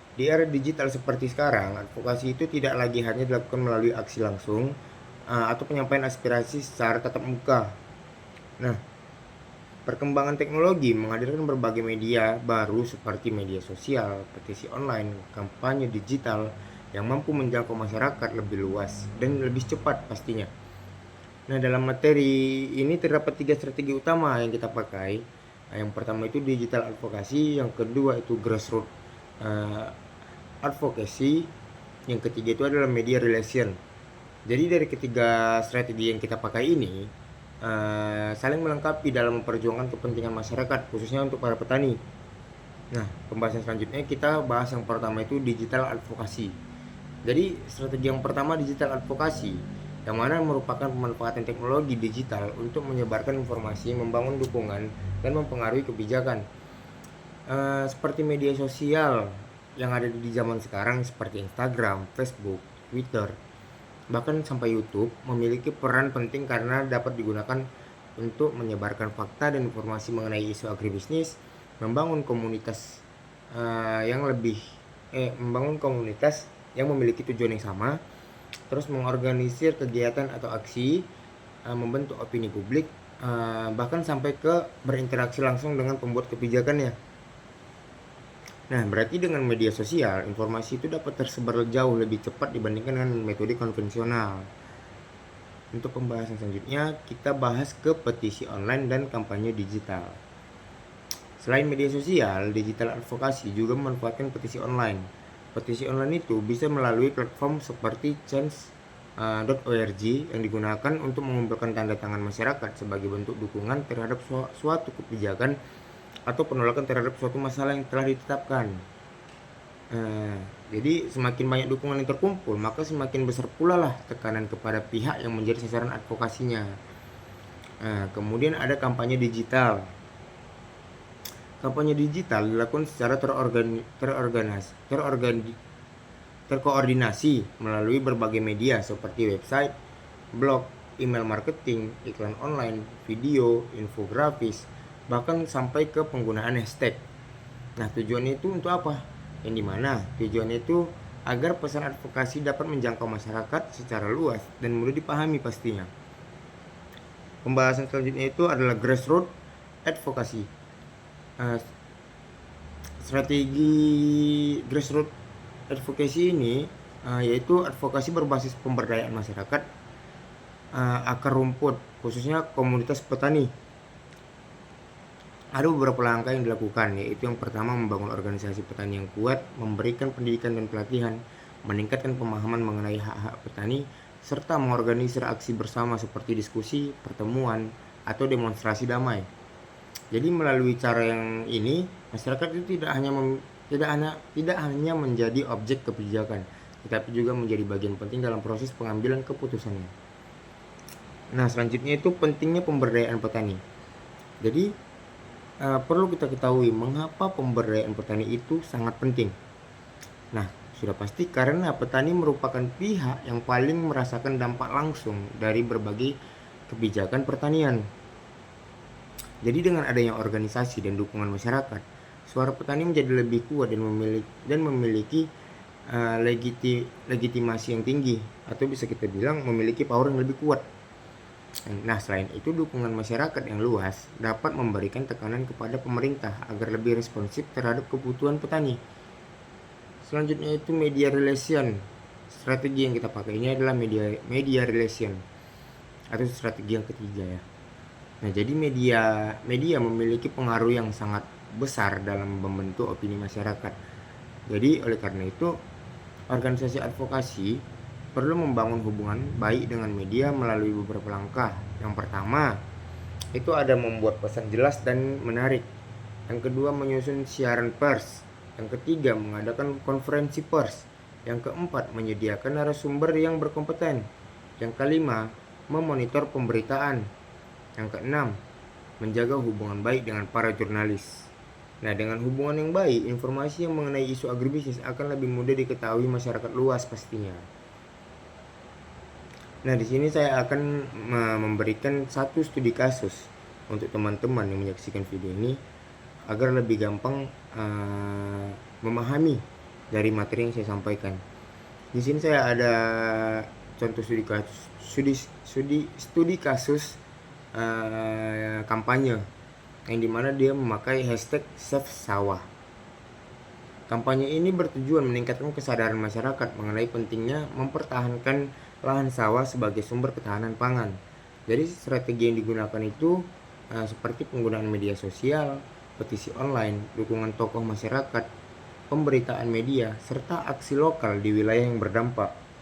Di era digital seperti sekarang, advokasi itu tidak lagi hanya dilakukan melalui aksi langsung atau penyampaian aspirasi secara tatap muka. Nah, perkembangan teknologi menghadirkan berbagai media baru seperti media sosial, petisi online, kampanye digital, yang mampu menjangkau masyarakat lebih luas dan lebih cepat pastinya. Nah, dalam materi ini terdapat 3 strategi utama yang kita pakai. Yang pertama itu digital advocacy, yang kedua itu grassroots advocacy, yang ketiga itu adalah media relation. Jadi dari ketiga strategi yang kita pakai ini saling melengkapi dalam memperjuangkan kepentingan masyarakat, khususnya untuk para petani. Nah, pembahasan selanjutnya kita bahas yang pertama itu digital advocacy. Jadi strategi yang pertama digital advocacy, yang mana merupakan pemanfaatan teknologi digital untuk menyebarkan informasi, membangun dukungan, dan mempengaruhi kebijakan. Seperti media sosial yang ada di zaman sekarang seperti Instagram, Facebook, Twitter, bahkan sampai YouTube memiliki peran penting karena dapat digunakan untuk menyebarkan fakta dan informasi mengenai isu agribisnis, membangun komunitas membangun komunitas yang memiliki tujuan yang sama, terus mengorganisir kegiatan atau aksi, membentuk opini publik, bahkan sampai ke berinteraksi langsung dengan pembuat kebijakannya. Nah, berarti dengan media sosial, informasi itu dapat tersebar jauh lebih cepat dibandingkan dengan metode konvensional. Untuk pembahasan selanjutnya, kita bahas ke petisi online dan kampanye digital. Selain media sosial, digital advokasi juga memanfaatkan petisi online. Petisi online itu bisa melalui platform seperti change.org yang digunakan untuk mengumpulkan tanda tangan masyarakat sebagai bentuk dukungan terhadap suatu kebijakan atau penolakan terhadap suatu masalah yang telah ditetapkan. Jadi semakin banyak dukungan yang terkumpul, maka semakin besar pula lah tekanan kepada pihak yang menjadi sasaran advokasinya. Kemudian ada kampanye digital. Kampanye digital dilakukan secara terkoordinasi melalui berbagai media seperti website, blog, email marketing, iklan online, video, infografis, bahkan sampai ke penggunaan hashtag. Nah, tujuannya itu untuk apa? Yang dimana tujuannya itu agar pesan advokasi dapat menjangkau masyarakat secara luas dan mudah dipahami pastinya. Pembahasan selanjutnya itu adalah grassroots advokasi. Strategi grassroots advokasi ini yaitu advokasi berbasis pemberdayaan masyarakat, akar rumput, khususnya komunitas petani. Ada beberapa langkah yang dilakukan, yaitu yang pertama membangun organisasi petani yang kuat, memberikan pendidikan dan pelatihan, meningkatkan pemahaman mengenai hak-hak petani, serta mengorganisir aksi bersama seperti diskusi, pertemuan, atau demonstrasi damai. Jadi melalui cara yang ini, masyarakat itu tidak hanya menjadi objek kebijakan, tetapi juga menjadi bagian penting dalam proses pengambilan keputusannya. Nah, selanjutnya itu pentingnya pemberdayaan petani. Jadi perlu kita ketahui mengapa pemberdayaan petani itu sangat penting. Nah, sudah pasti karena petani merupakan pihak yang paling merasakan dampak langsung dari berbagai kebijakan pertanian. Jadi dengan adanya organisasi dan dukungan masyarakat, suara petani menjadi lebih kuat dan memiliki legitimasi yang tinggi, atau bisa kita bilang memiliki power yang lebih kuat. Nah, selain itu dukungan masyarakat yang luas dapat memberikan tekanan kepada pemerintah agar lebih responsif terhadap kebutuhan petani. Selanjutnya itu media relation. Strategi yang kita pakai ini adalah media relation atau strategi yang ketiga ya. Nah, jadi media memiliki pengaruh yang sangat besar dalam membentuk opini masyarakat. Jadi oleh karena itu, organisasi advokasi perlu membangun hubungan baik dengan media melalui beberapa langkah. Yang pertama, itu ada membuat pesan jelas dan menarik. Yang kedua, menyusun siaran pers. Yang ketiga, mengadakan konferensi pers. Yang keempat, menyediakan narasumber yang berkompeten. Yang kelima, memonitor pemberitaan. Yang keenam, menjaga hubungan baik dengan para jurnalis. Nah, dengan hubungan yang baik, informasi yang mengenai isu agribisnis akan lebih mudah diketahui masyarakat luas pastinya. Nah, di sini saya akan memberikan satu studi kasus untuk teman-teman yang menyaksikan video ini agar lebih gampang memahami dari materi yang saya sampaikan. Di sini saya ada contoh studi kasus kampanye yang dimana dia memakai hashtag Save Sawah. Kampanye ini bertujuan meningkatkan kesadaran masyarakat mengenai pentingnya mempertahankan lahan sawah sebagai sumber ketahanan pangan. Jadi strategi yang digunakan itu seperti penggunaan media sosial, petisi online, dukungan tokoh masyarakat, pemberitaan media, serta aksi lokal di wilayah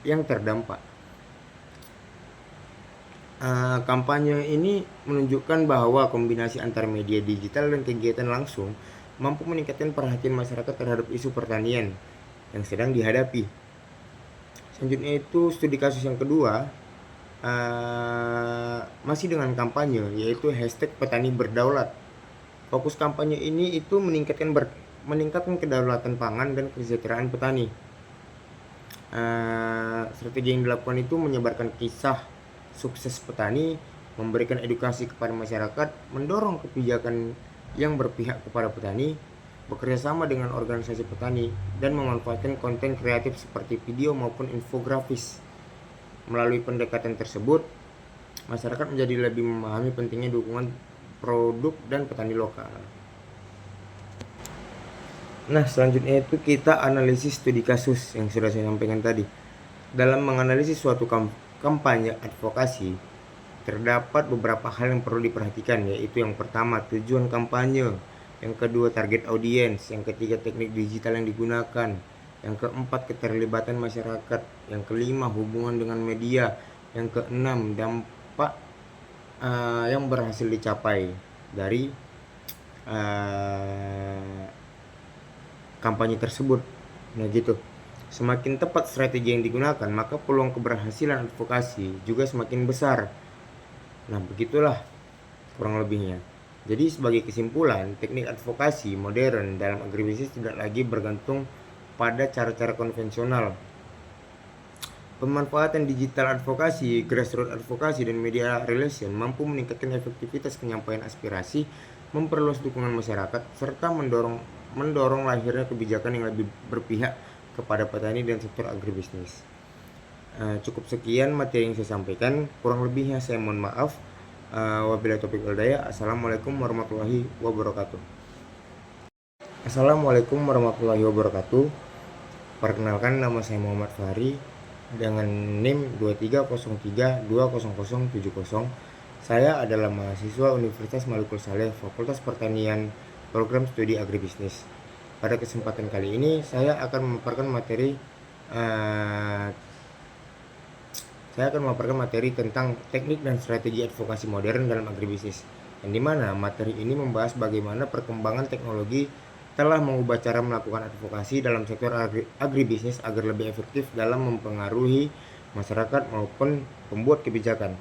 yang terdampak. Kampanye ini menunjukkan bahwa kombinasi antara media digital dan kegiatan langsung mampu meningkatkan perhatian masyarakat terhadap isu pertanian yang sedang dihadapi. Selanjutnya itu studi kasus yang kedua, masih dengan kampanye, yaitu hashtag petani berdaulat. Fokus kampanye ini itu meningkatkan kedaulatan pangan dan kesejahteraan petani. Strategi yang dilakukan itu menyebarkan kisah sukses petani, memberikan edukasi kepada masyarakat, mendorong kebijakan yang berpihak kepada petani, bekerja sama dengan organisasi petani, dan memanfaatkan konten kreatif seperti video maupun infografis. Melalui pendekatan tersebut, masyarakat menjadi lebih memahami pentingnya dukungan produk dan petani lokal. Nah, selanjutnya itu kita analisis studi kasus yang sudah saya sampaikan tadi. Dalam menganalisis suatu kampanye advokasi, terdapat beberapa hal yang perlu diperhatikan, yaitu yang pertama tujuan kampanye, yang kedua target audiens, yang ketiga teknik digital yang digunakan, yang keempat keterlibatan masyarakat, yang kelima hubungan dengan media, yang keenam dampak yang berhasil dicapai dari kampanye tersebut. Nah gitu. Semakin tepat strategi yang digunakan, maka peluang keberhasilan advokasi juga semakin besar. Nah, begitulah kurang lebihnya. Jadi sebagai kesimpulan, teknik advokasi modern dalam agribisnis tidak lagi bergantung pada cara-cara konvensional. Pemanfaatan digital advokasi, grassroots advokasi, dan media relation mampu meningkatkan efektivitas penyampaian aspirasi, memperluas dukungan masyarakat, serta mendorong lahirnya kebijakan yang lebih berpihak kepada petani dan sektor agribisnis. Cukup sekian materi yang saya sampaikan, kurang lebihnya saya mohon maaf. Wabillahi taufiq wal hidayah. Assalamualaikum warahmatullahi wabarakatuh. Assalamualaikum warahmatullahi wabarakatuh. Perkenalkan, nama saya Muhammad Fahri dengan NIM 2303200070. Saya adalah mahasiswa Universitas Maluku Saleh, Fakultas Pertanian, Program Studi Agribisnis. Pada kesempatan kali ini saya akan memaparkan materi tentang teknik dan strategi advokasi modern dalam agribisnis, yang dimana materi ini membahas bagaimana perkembangan teknologi telah mengubah cara melakukan advokasi dalam sektor agribisnis agar lebih efektif dalam mempengaruhi masyarakat maupun pembuat kebijakan.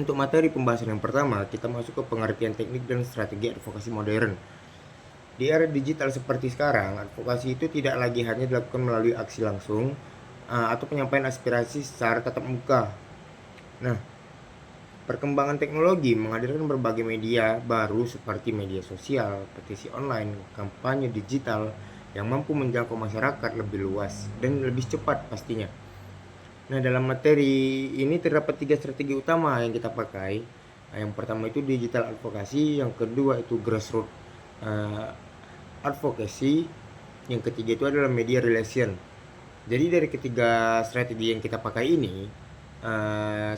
Untuk materi pembahasan yang pertama, kita masuk ke pengertian teknik dan strategi advokasi modern. Di era digital seperti sekarang, advokasi itu tidak lagi hanya dilakukan melalui aksi langsung atau penyampaian aspirasi secara tatap muka. Nah, perkembangan teknologi menghadirkan berbagai media baru seperti media sosial, petisi online, kampanye digital yang mampu menjangkau masyarakat lebih luas dan lebih cepat pastinya. Nah, dalam materi ini terdapat 3 strategi utama yang kita pakai. Yang pertama itu digital advokasi, yang kedua itu grassroots advocacy, yang ketiga itu adalah media relation. Jadi dari ketiga strategi yang kita pakai ini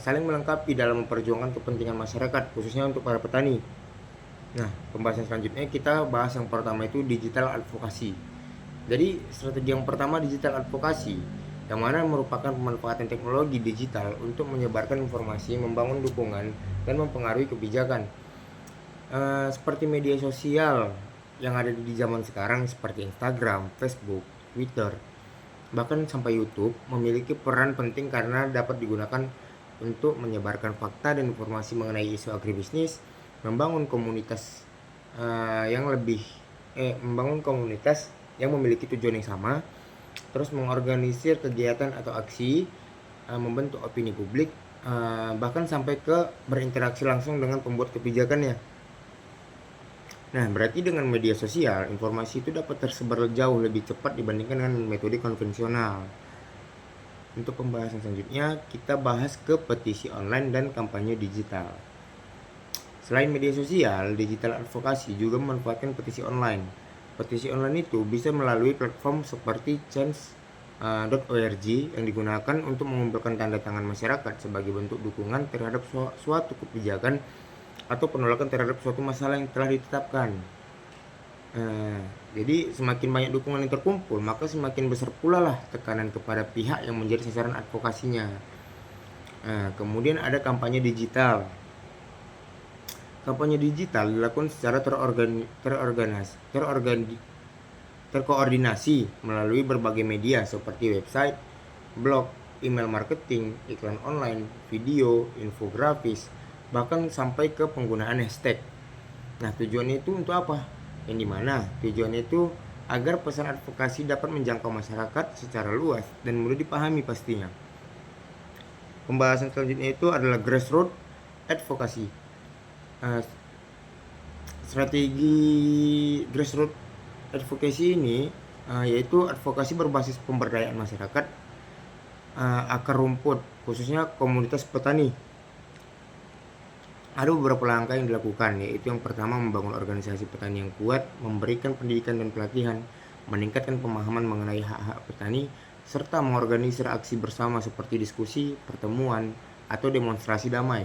saling melengkapi dalam memperjuangkan kepentingan masyarakat, khususnya untuk para petani. Nah, pembahasan selanjutnya kita bahas yang pertama itu digital advokasi. Jadi strategi yang pertama digital advokasi, yang mana merupakan pemanfaatan teknologi digital untuk menyebarkan informasi, membangun dukungan, dan mempengaruhi kebijakan. Seperti media sosial yang ada di zaman sekarang seperti Instagram, Facebook, Twitter, bahkan sampai YouTube memiliki peran penting karena dapat digunakan untuk menyebarkan fakta dan informasi mengenai isu agribisnis, membangun komunitas yang memiliki tujuan yang sama, terus mengorganisir kegiatan atau aksi, membentuk opini publik, bahkan sampai ke berinteraksi langsung dengan pembuat kebijakannya. Nah, berarti dengan media sosial, informasi itu dapat tersebar jauh lebih cepat dibandingkan dengan metode konvensional. Untuk pembahasan selanjutnya, kita bahas ke petisi online dan kampanye digital. Selain media sosial, digital advokasi juga memanfaatkan petisi online. Petisi online itu bisa melalui platform seperti change.org yang digunakan untuk mengumpulkan tanda tangan masyarakat sebagai bentuk dukungan terhadap suatu kebijakan atau penolakan terhadap suatu masalah yang telah ditetapkan. Jadi semakin banyak dukungan yang terkumpul, maka semakin besar pula lah tekanan kepada pihak yang menjadi sasaran advokasinya. Kemudian ada kampanye digital. Kampanye digital dilakukan secara terkoordinasi melalui berbagai media seperti website, blog, email marketing, iklan online, video, infografis, bahkan sampai ke penggunaan hashtag. Nah, tujuannya itu untuk apa? Yang dimana tujuannya itu agar pesan advokasi dapat menjangkau masyarakat secara luas dan mudah dipahami pastinya. Pembahasan selanjutnya itu adalah grassroots advokasi. Strategi grassroots advokasi ini yaitu advokasi berbasis pemberdayaan masyarakat akar rumput, khususnya komunitas petani. Ada beberapa langkah yang dilakukan, yaitu yang pertama membangun organisasi petani yang kuat, memberikan pendidikan dan pelatihan, meningkatkan pemahaman mengenai hak-hak petani, serta mengorganisir aksi bersama seperti diskusi, pertemuan, atau demonstrasi damai.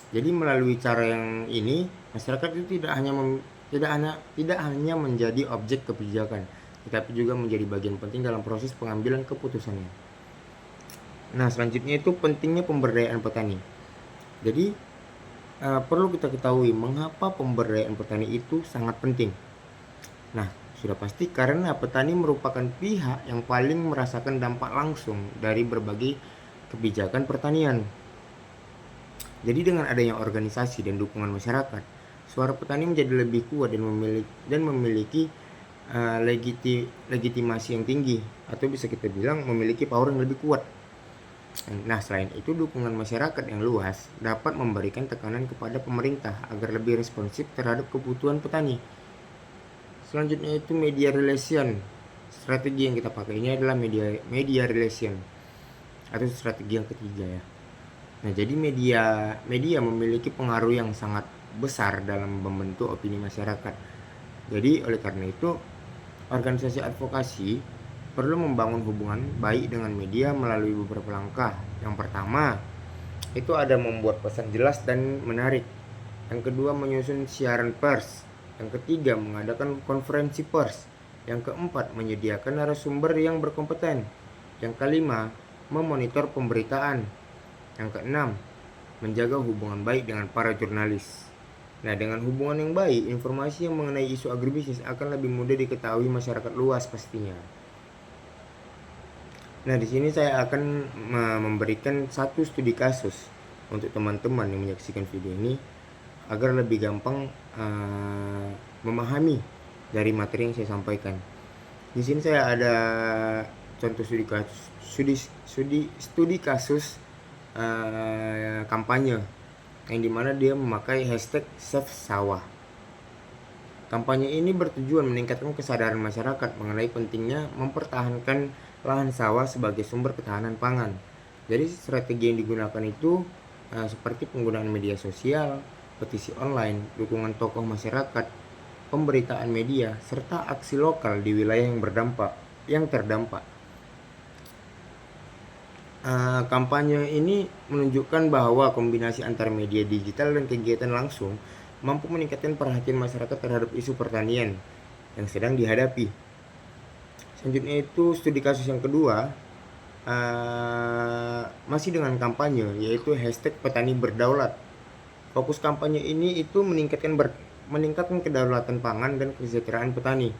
Jadi melalui cara yang ini, masyarakat itu tidak hanya menjadi objek kebijakan, tetapi juga menjadi bagian penting dalam proses pengambilan keputusannya. Nah, selanjutnya itu pentingnya pemberdayaan petani. Jadi perlu kita ketahui mengapa pemberdayaan petani itu sangat penting. Nah, sudah pasti karena petani merupakan pihak yang paling merasakan dampak langsung dari berbagai kebijakan pertanian. Jadi dengan adanya organisasi dan dukungan masyarakat, suara petani menjadi lebih kuat dan memiliki legitimasi yang tinggi, atau bisa kita bilang memiliki power yang lebih kuat. Nah, selain itu dukungan masyarakat yang luas dapat memberikan tekanan kepada pemerintah agar lebih responsif terhadap kebutuhan petani. Selanjutnya itu media relation. Strategi yang kita pakai ini adalah media relation atau strategi yang ketiga ya. Nah, jadi media memiliki pengaruh yang sangat besar dalam membentuk opini masyarakat. Jadi oleh karena itu organisasi advokasi perlu membangun hubungan baik dengan media melalui beberapa langkah. Yang pertama, itu ada membuat pesan jelas dan menarik. Yang kedua, menyusun siaran pers. Yang ketiga, mengadakan konferensi pers. Yang keempat, menyediakan narasumber yang berkompeten. Yang kelima, memonitor pemberitaan. Yang keenam, menjaga hubungan baik dengan para jurnalis. Nah, dengan hubungan yang baik, informasi yang mengenai isu agribisnis akan lebih mudah diketahui masyarakat luas pastinya. Nah, di sini saya akan memberikan satu studi kasus untuk teman-teman yang menyaksikan video ini agar lebih gampang memahami dari materi yang saya sampaikan. Di sini saya ada contoh studi kasus kampanye yang dimana dia memakai hashtag Save Sawah. Kampanye ini bertujuan meningkatkan kesadaran masyarakat mengenai pentingnya mempertahankan lahan sawah sebagai sumber ketahanan pangan. Jadi strategi yang digunakan itu seperti penggunaan media sosial, petisi online, dukungan tokoh masyarakat, pemberitaan media, serta aksi lokal di wilayah yang terdampak. Kampanye ini menunjukkan bahwa kombinasi antara media digital dan kegiatan langsung mampu meningkatkan perhatian masyarakat terhadap isu pertanian yang sedang dihadapi. Selanjutnya itu studi kasus yang kedua, masih dengan kampanye, yaitu hashtag petani berdaulat. Fokus kampanye ini itu meningkatkan kedaulatan pangan dan kesejahteraan petani.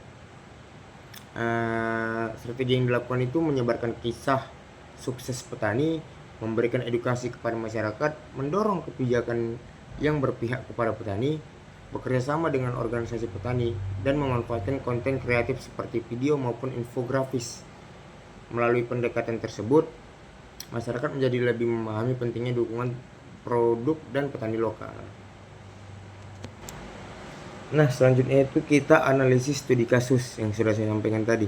Strategi yang dilakukan itu menyebarkan kisah sukses petani, memberikan edukasi kepada masyarakat, mendorong kebijakan yang berpihak kepada petani, bekerja sama dengan organisasi petani, dan memanfaatkan konten kreatif seperti video maupun infografis. Melalui pendekatan tersebut, masyarakat menjadi lebih memahami pentingnya dukungan produk dan petani lokal. Nah, selanjutnya itu kita analisis studi kasus yang sudah saya sampaikan tadi.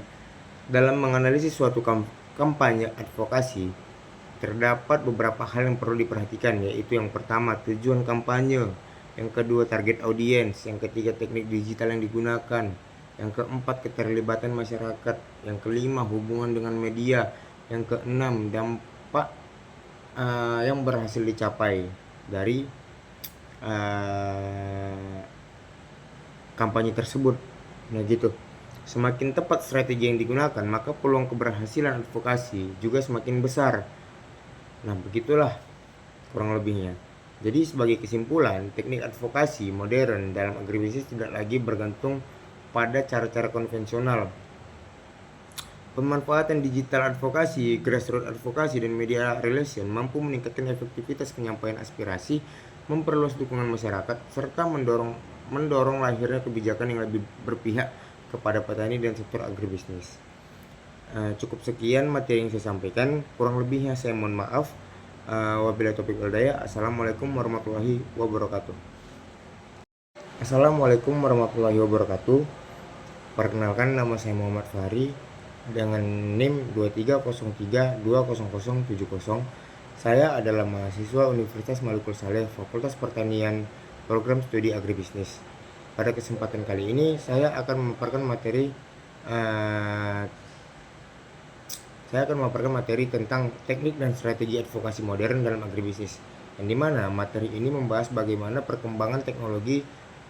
Dalam menganalisis suatu kampanye advokasi, terdapat beberapa hal yang perlu diperhatikan, yaitu yang pertama, tujuan kampanye. Yang kedua, target audiens. Yang ketiga, teknik digital yang digunakan. Yang keempat, keterlibatan masyarakat. Yang kelima, hubungan dengan media. Yang keenam, dampak yang berhasil dicapai dari kampanye tersebut. Nah gitu. Semakin tepat strategi yang digunakan, maka peluang keberhasilan advokasi juga semakin besar. Nah begitulah kurang lebihnya. Jadi sebagai kesimpulan, teknik advokasi modern dalam agribisnis tidak lagi bergantung pada cara-cara konvensional. Pemanfaatan digital advokasi, grassroots advokasi, dan media relation mampu meningkatkan efektivitas penyampaian aspirasi, memperluas dukungan masyarakat, serta mendorong lahirnya kebijakan yang lebih berpihak kepada petani dan sektor agribisnis. Cukup sekian materi yang saya sampaikan, kurang lebihnya saya mohon maaf. Wabillahi taufiq wal hidayah. Assalamualaikum warahmatullahi wabarakatuh. Assalamualaikum warahmatullahi wabarakatuh. Perkenalkan, nama saya Muhammad Fahri dengan NIM 2303200070. Saya adalah mahasiswa Universitas Maluku Saleh, Fakultas Pertanian, Program Studi Agribisnis. Pada kesempatan kali ini saya akan memaparkan materi tentang teknik dan strategi advokasi modern dalam agribisnis, yang dimana materi ini membahas bagaimana perkembangan teknologi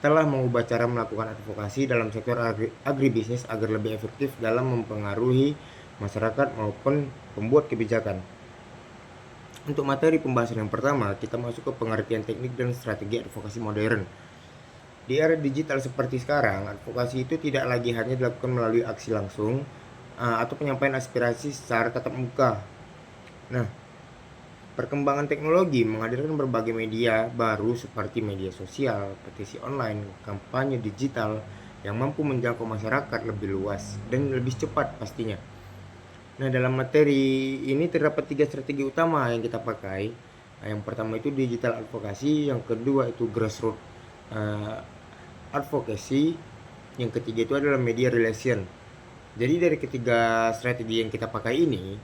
telah mengubah cara melakukan advokasi dalam sektor agribisnis agar lebih efektif dalam mempengaruhi masyarakat maupun pembuat kebijakan. Untuk materi pembahasan yang pertama, kita masuk ke pengertian teknik dan strategi advokasi modern. Di era digital seperti sekarang, advokasi itu tidak lagi hanya dilakukan melalui aksi langsung atau penyampaian aspirasi secara tatap muka. Nah, perkembangan teknologi menghadirkan berbagai media baru seperti media sosial, petisi online, kampanye digital yang mampu menjangkau masyarakat lebih luas dan lebih cepat pastinya. Nah, dalam materi ini terdapat 3 strategi utama yang kita pakai. Yang pertama itu digital advokasi, yang kedua itu grassroots advocacy, yang ketiga itu adalah media relation. Jadi dari ketiga strategi yang kita pakai ini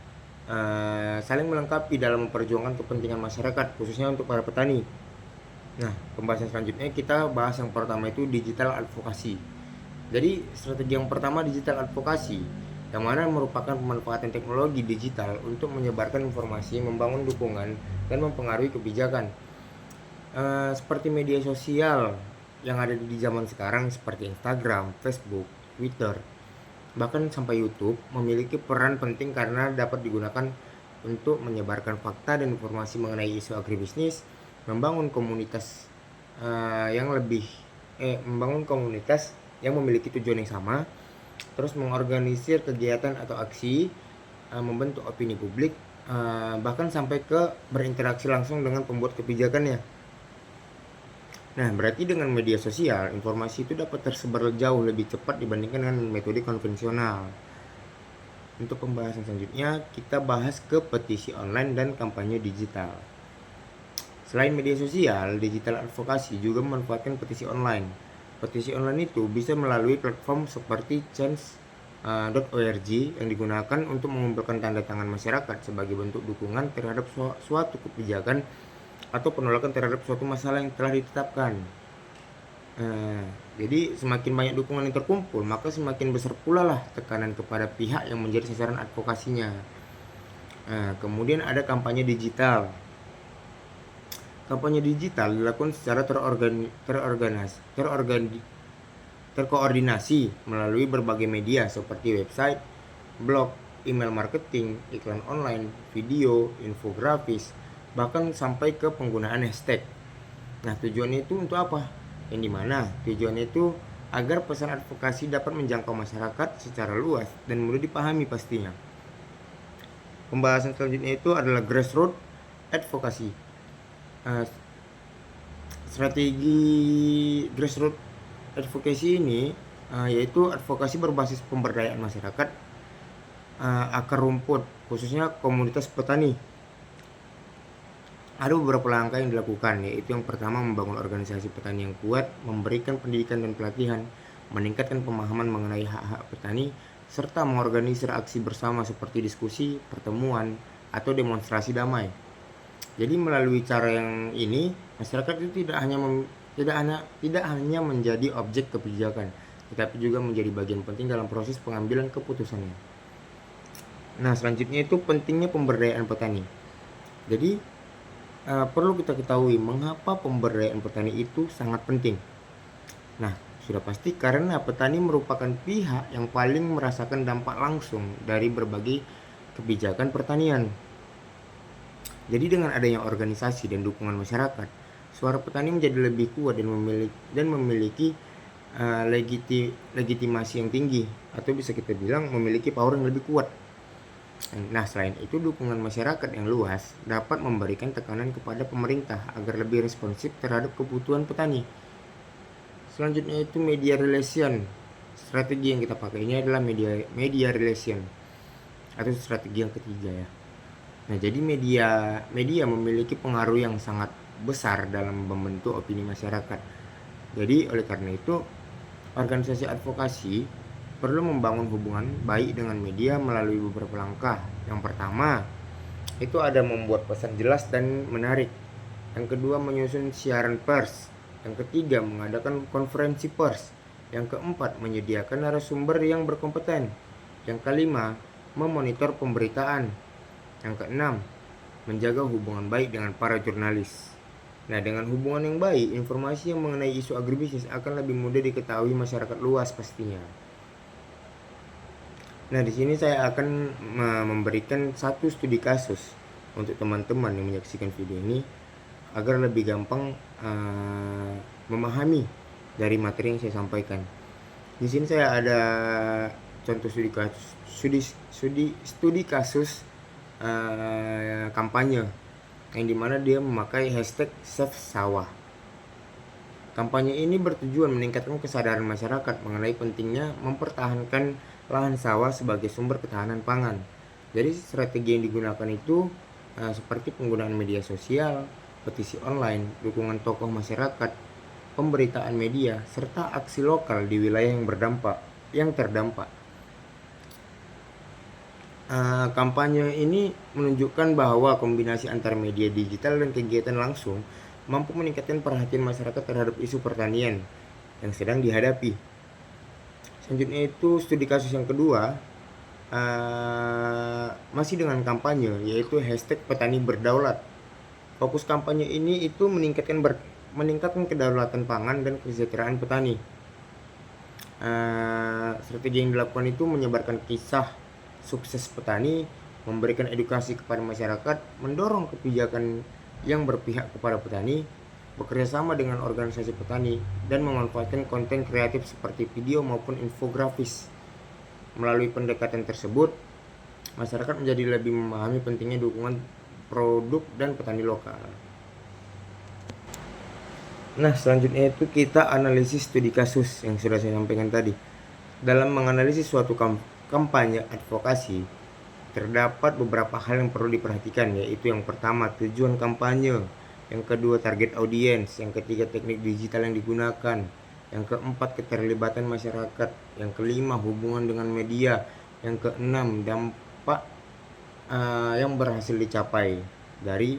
saling melengkapi dalam memperjuangkan kepentingan masyarakat, khususnya untuk para petani. Nah, pembahasan selanjutnya kita bahas yang pertama itu digital advokasi. Jadi strategi yang pertama digital advokasi, yang mana merupakan pemanfaatan teknologi digital untuk menyebarkan informasi, membangun dukungan, dan mempengaruhi kebijakan. Seperti media sosial yang ada di zaman sekarang seperti Instagram, Facebook, Twitter, bahkan sampai YouTube memiliki peran penting karena dapat digunakan untuk menyebarkan fakta dan informasi mengenai isu agribisnis, membangun komunitas yang memiliki tujuan yang sama, terus mengorganisir kegiatan atau aksi, membentuk opini publik, bahkan sampai ke berinteraksi langsung dengan pembuat kebijakannya. Nah, berarti dengan media sosial, informasi itu dapat tersebar jauh lebih cepat dibandingkan dengan metode konvensional. Untuk pembahasan selanjutnya, kita bahas ke petisi online dan kampanye digital. Selain media sosial, digital advokasi juga memanfaatkan petisi online. Petisi online itu bisa melalui platform seperti change.org yang digunakan untuk mengumpulkan tanda tangan masyarakat sebagai bentuk dukungan terhadap suatu kebijakan atau penolakan terhadap suatu masalah yang telah ditetapkan. Jadi semakin banyak dukungan yang terkumpul, maka semakin besar pula lah tekanan kepada pihak yang menjadi sasaran advokasinya. Kemudian ada kampanye digital. Kampanye digital dilakukan secara terkoordinasi melalui berbagai media seperti website, blog, email marketing, iklan online, video, infografis, bahkan sampai ke penggunaan hashtag. Nah, tujuannya itu untuk apa? Yang dimana tujuannya itu agar pesan advokasi dapat menjangkau masyarakat secara luas dan mudah dipahami pastinya. Pembahasan selanjutnya itu adalah grassroots advokasi. Strategi grassroots advokasi ini yaitu advokasi berbasis pemberdayaan masyarakat, akar rumput, khususnya komunitas petani. Ada beberapa langkah yang dilakukan, yaitu yang pertama membangun organisasi petani yang kuat, memberikan pendidikan dan pelatihan, meningkatkan pemahaman mengenai hak-hak petani, serta mengorganisir aksi bersama seperti diskusi, pertemuan, atau demonstrasi damai. Jadi melalui cara yang ini, masyarakat itu tidak hanya menjadi objek kebijakan, tetapi juga menjadi bagian penting dalam proses pengambilan keputusannya. Nah, selanjutnya itu pentingnya pemberdayaan petani. Jadi perlu kita ketahui mengapa pemberdayaan petani itu sangat penting. Nah, sudah pasti karena petani merupakan pihak yang paling merasakan dampak langsung dari berbagai kebijakan pertanian. Jadi dengan adanya organisasi dan dukungan masyarakat, suara petani menjadi lebih kuat dan memiliki legitimasi yang tinggi, atau bisa kita bilang memiliki power yang lebih kuat. Nah, selain itu dukungan masyarakat yang luas dapat memberikan tekanan kepada pemerintah agar lebih responsif terhadap kebutuhan petani. Selanjutnya itu media relation. Strategi yang kita pakai ini adalah media relation atau strategi yang ketiga ya. Nah, jadi media memiliki pengaruh yang sangat besar dalam membentuk opini masyarakat. Jadi oleh karena itu organisasi advokasi perlu membangun hubungan baik dengan media melalui beberapa langkah. Yang pertama, itu ada membuat pesan jelas dan menarik. Yang kedua, menyusun siaran pers. Yang ketiga, mengadakan konferensi pers. Yang keempat, menyediakan narasumber yang berkompeten. Yang kelima, memonitor pemberitaan. Yang keenam, menjaga hubungan baik dengan para jurnalis. Nah, dengan hubungan yang baik, informasi yang mengenai isu agribisnis akan lebih mudah diketahui masyarakat luas pastinya. Nah, di sini saya akan memberikan satu studi kasus untuk teman-teman yang menyaksikan video ini agar lebih gampang memahami dari materi yang saya sampaikan. Di sini saya ada contoh studi kasus kampanye yang dimana dia memakai hashtag Save Sawah. Kampanye ini bertujuan meningkatkan kesadaran masyarakat mengenai pentingnya mempertahankan lahan sawah sebagai sumber ketahanan pangan. Jadi strategi yang digunakan itu seperti penggunaan media sosial, petisi online, dukungan tokoh masyarakat, pemberitaan media, serta aksi lokal di wilayah yang terdampak. Kampanye ini menunjukkan bahwa kombinasi antara media digital dan kegiatan langsung mampu meningkatkan perhatian masyarakat terhadap isu pertanian yang sedang dihadapi. Selanjutnya itu studi kasus yang kedua, masih dengan kampanye, yaitu hashtag petani berdaulat. Fokus kampanye ini itu meningkatkan kedaulatan pangan dan kesejahteraan petani. Strategi yang dilakukan itu menyebarkan kisah sukses petani, memberikan edukasi kepada masyarakat, mendorong kebijakan yang berpihak kepada petani, bekerja sama dengan organisasi petani, dan memanfaatkan konten kreatif seperti video maupun infografis. Melalui pendekatan tersebut, masyarakat menjadi lebih memahami pentingnya dukungan produk dan petani lokal. Nah, selanjutnya itu kita analisis studi kasus yang sudah saya sampaikan tadi. Dalam menganalisis suatu kampanye advokasi, terdapat beberapa hal yang perlu diperhatikan, yaitu yang pertama, tujuan kampanye, yang kedua, target audiens, yang ketiga, teknik digital yang digunakan, yang keempat, keterlibatan masyarakat, yang kelima, hubungan dengan media, yang keenam, dampak yang berhasil dicapai dari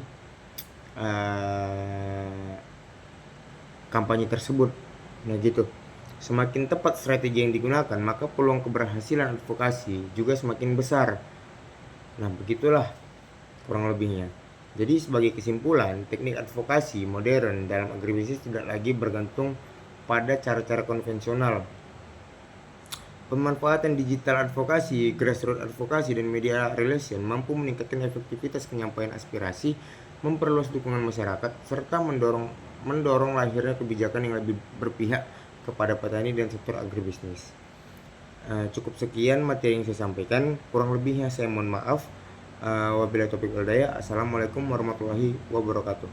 kampanye tersebut. Nah gitu. Semakin tepat strategi yang digunakan, maka peluang keberhasilan advokasi juga semakin besar. Nah, begitulah kurang lebihnya. Jadi sebagai kesimpulan, teknik advokasi modern dalam agribisnis tidak lagi bergantung pada cara-cara konvensional. Pemanfaatan digital advokasi, grassroots advokasi, dan media relation mampu meningkatkan efektivitas penyampaian aspirasi, memperluas dukungan masyarakat, serta mendorong lahirnya kebijakan yang lebih berpihak kepada petani dan sektor agribisnis. Cukup sekian materi yang saya sampaikan, kurang lebihnya saya mohon maaf. Wabillahi taufiq wal hidayah. Assalamualaikum warahmatullahi wabarakatuh.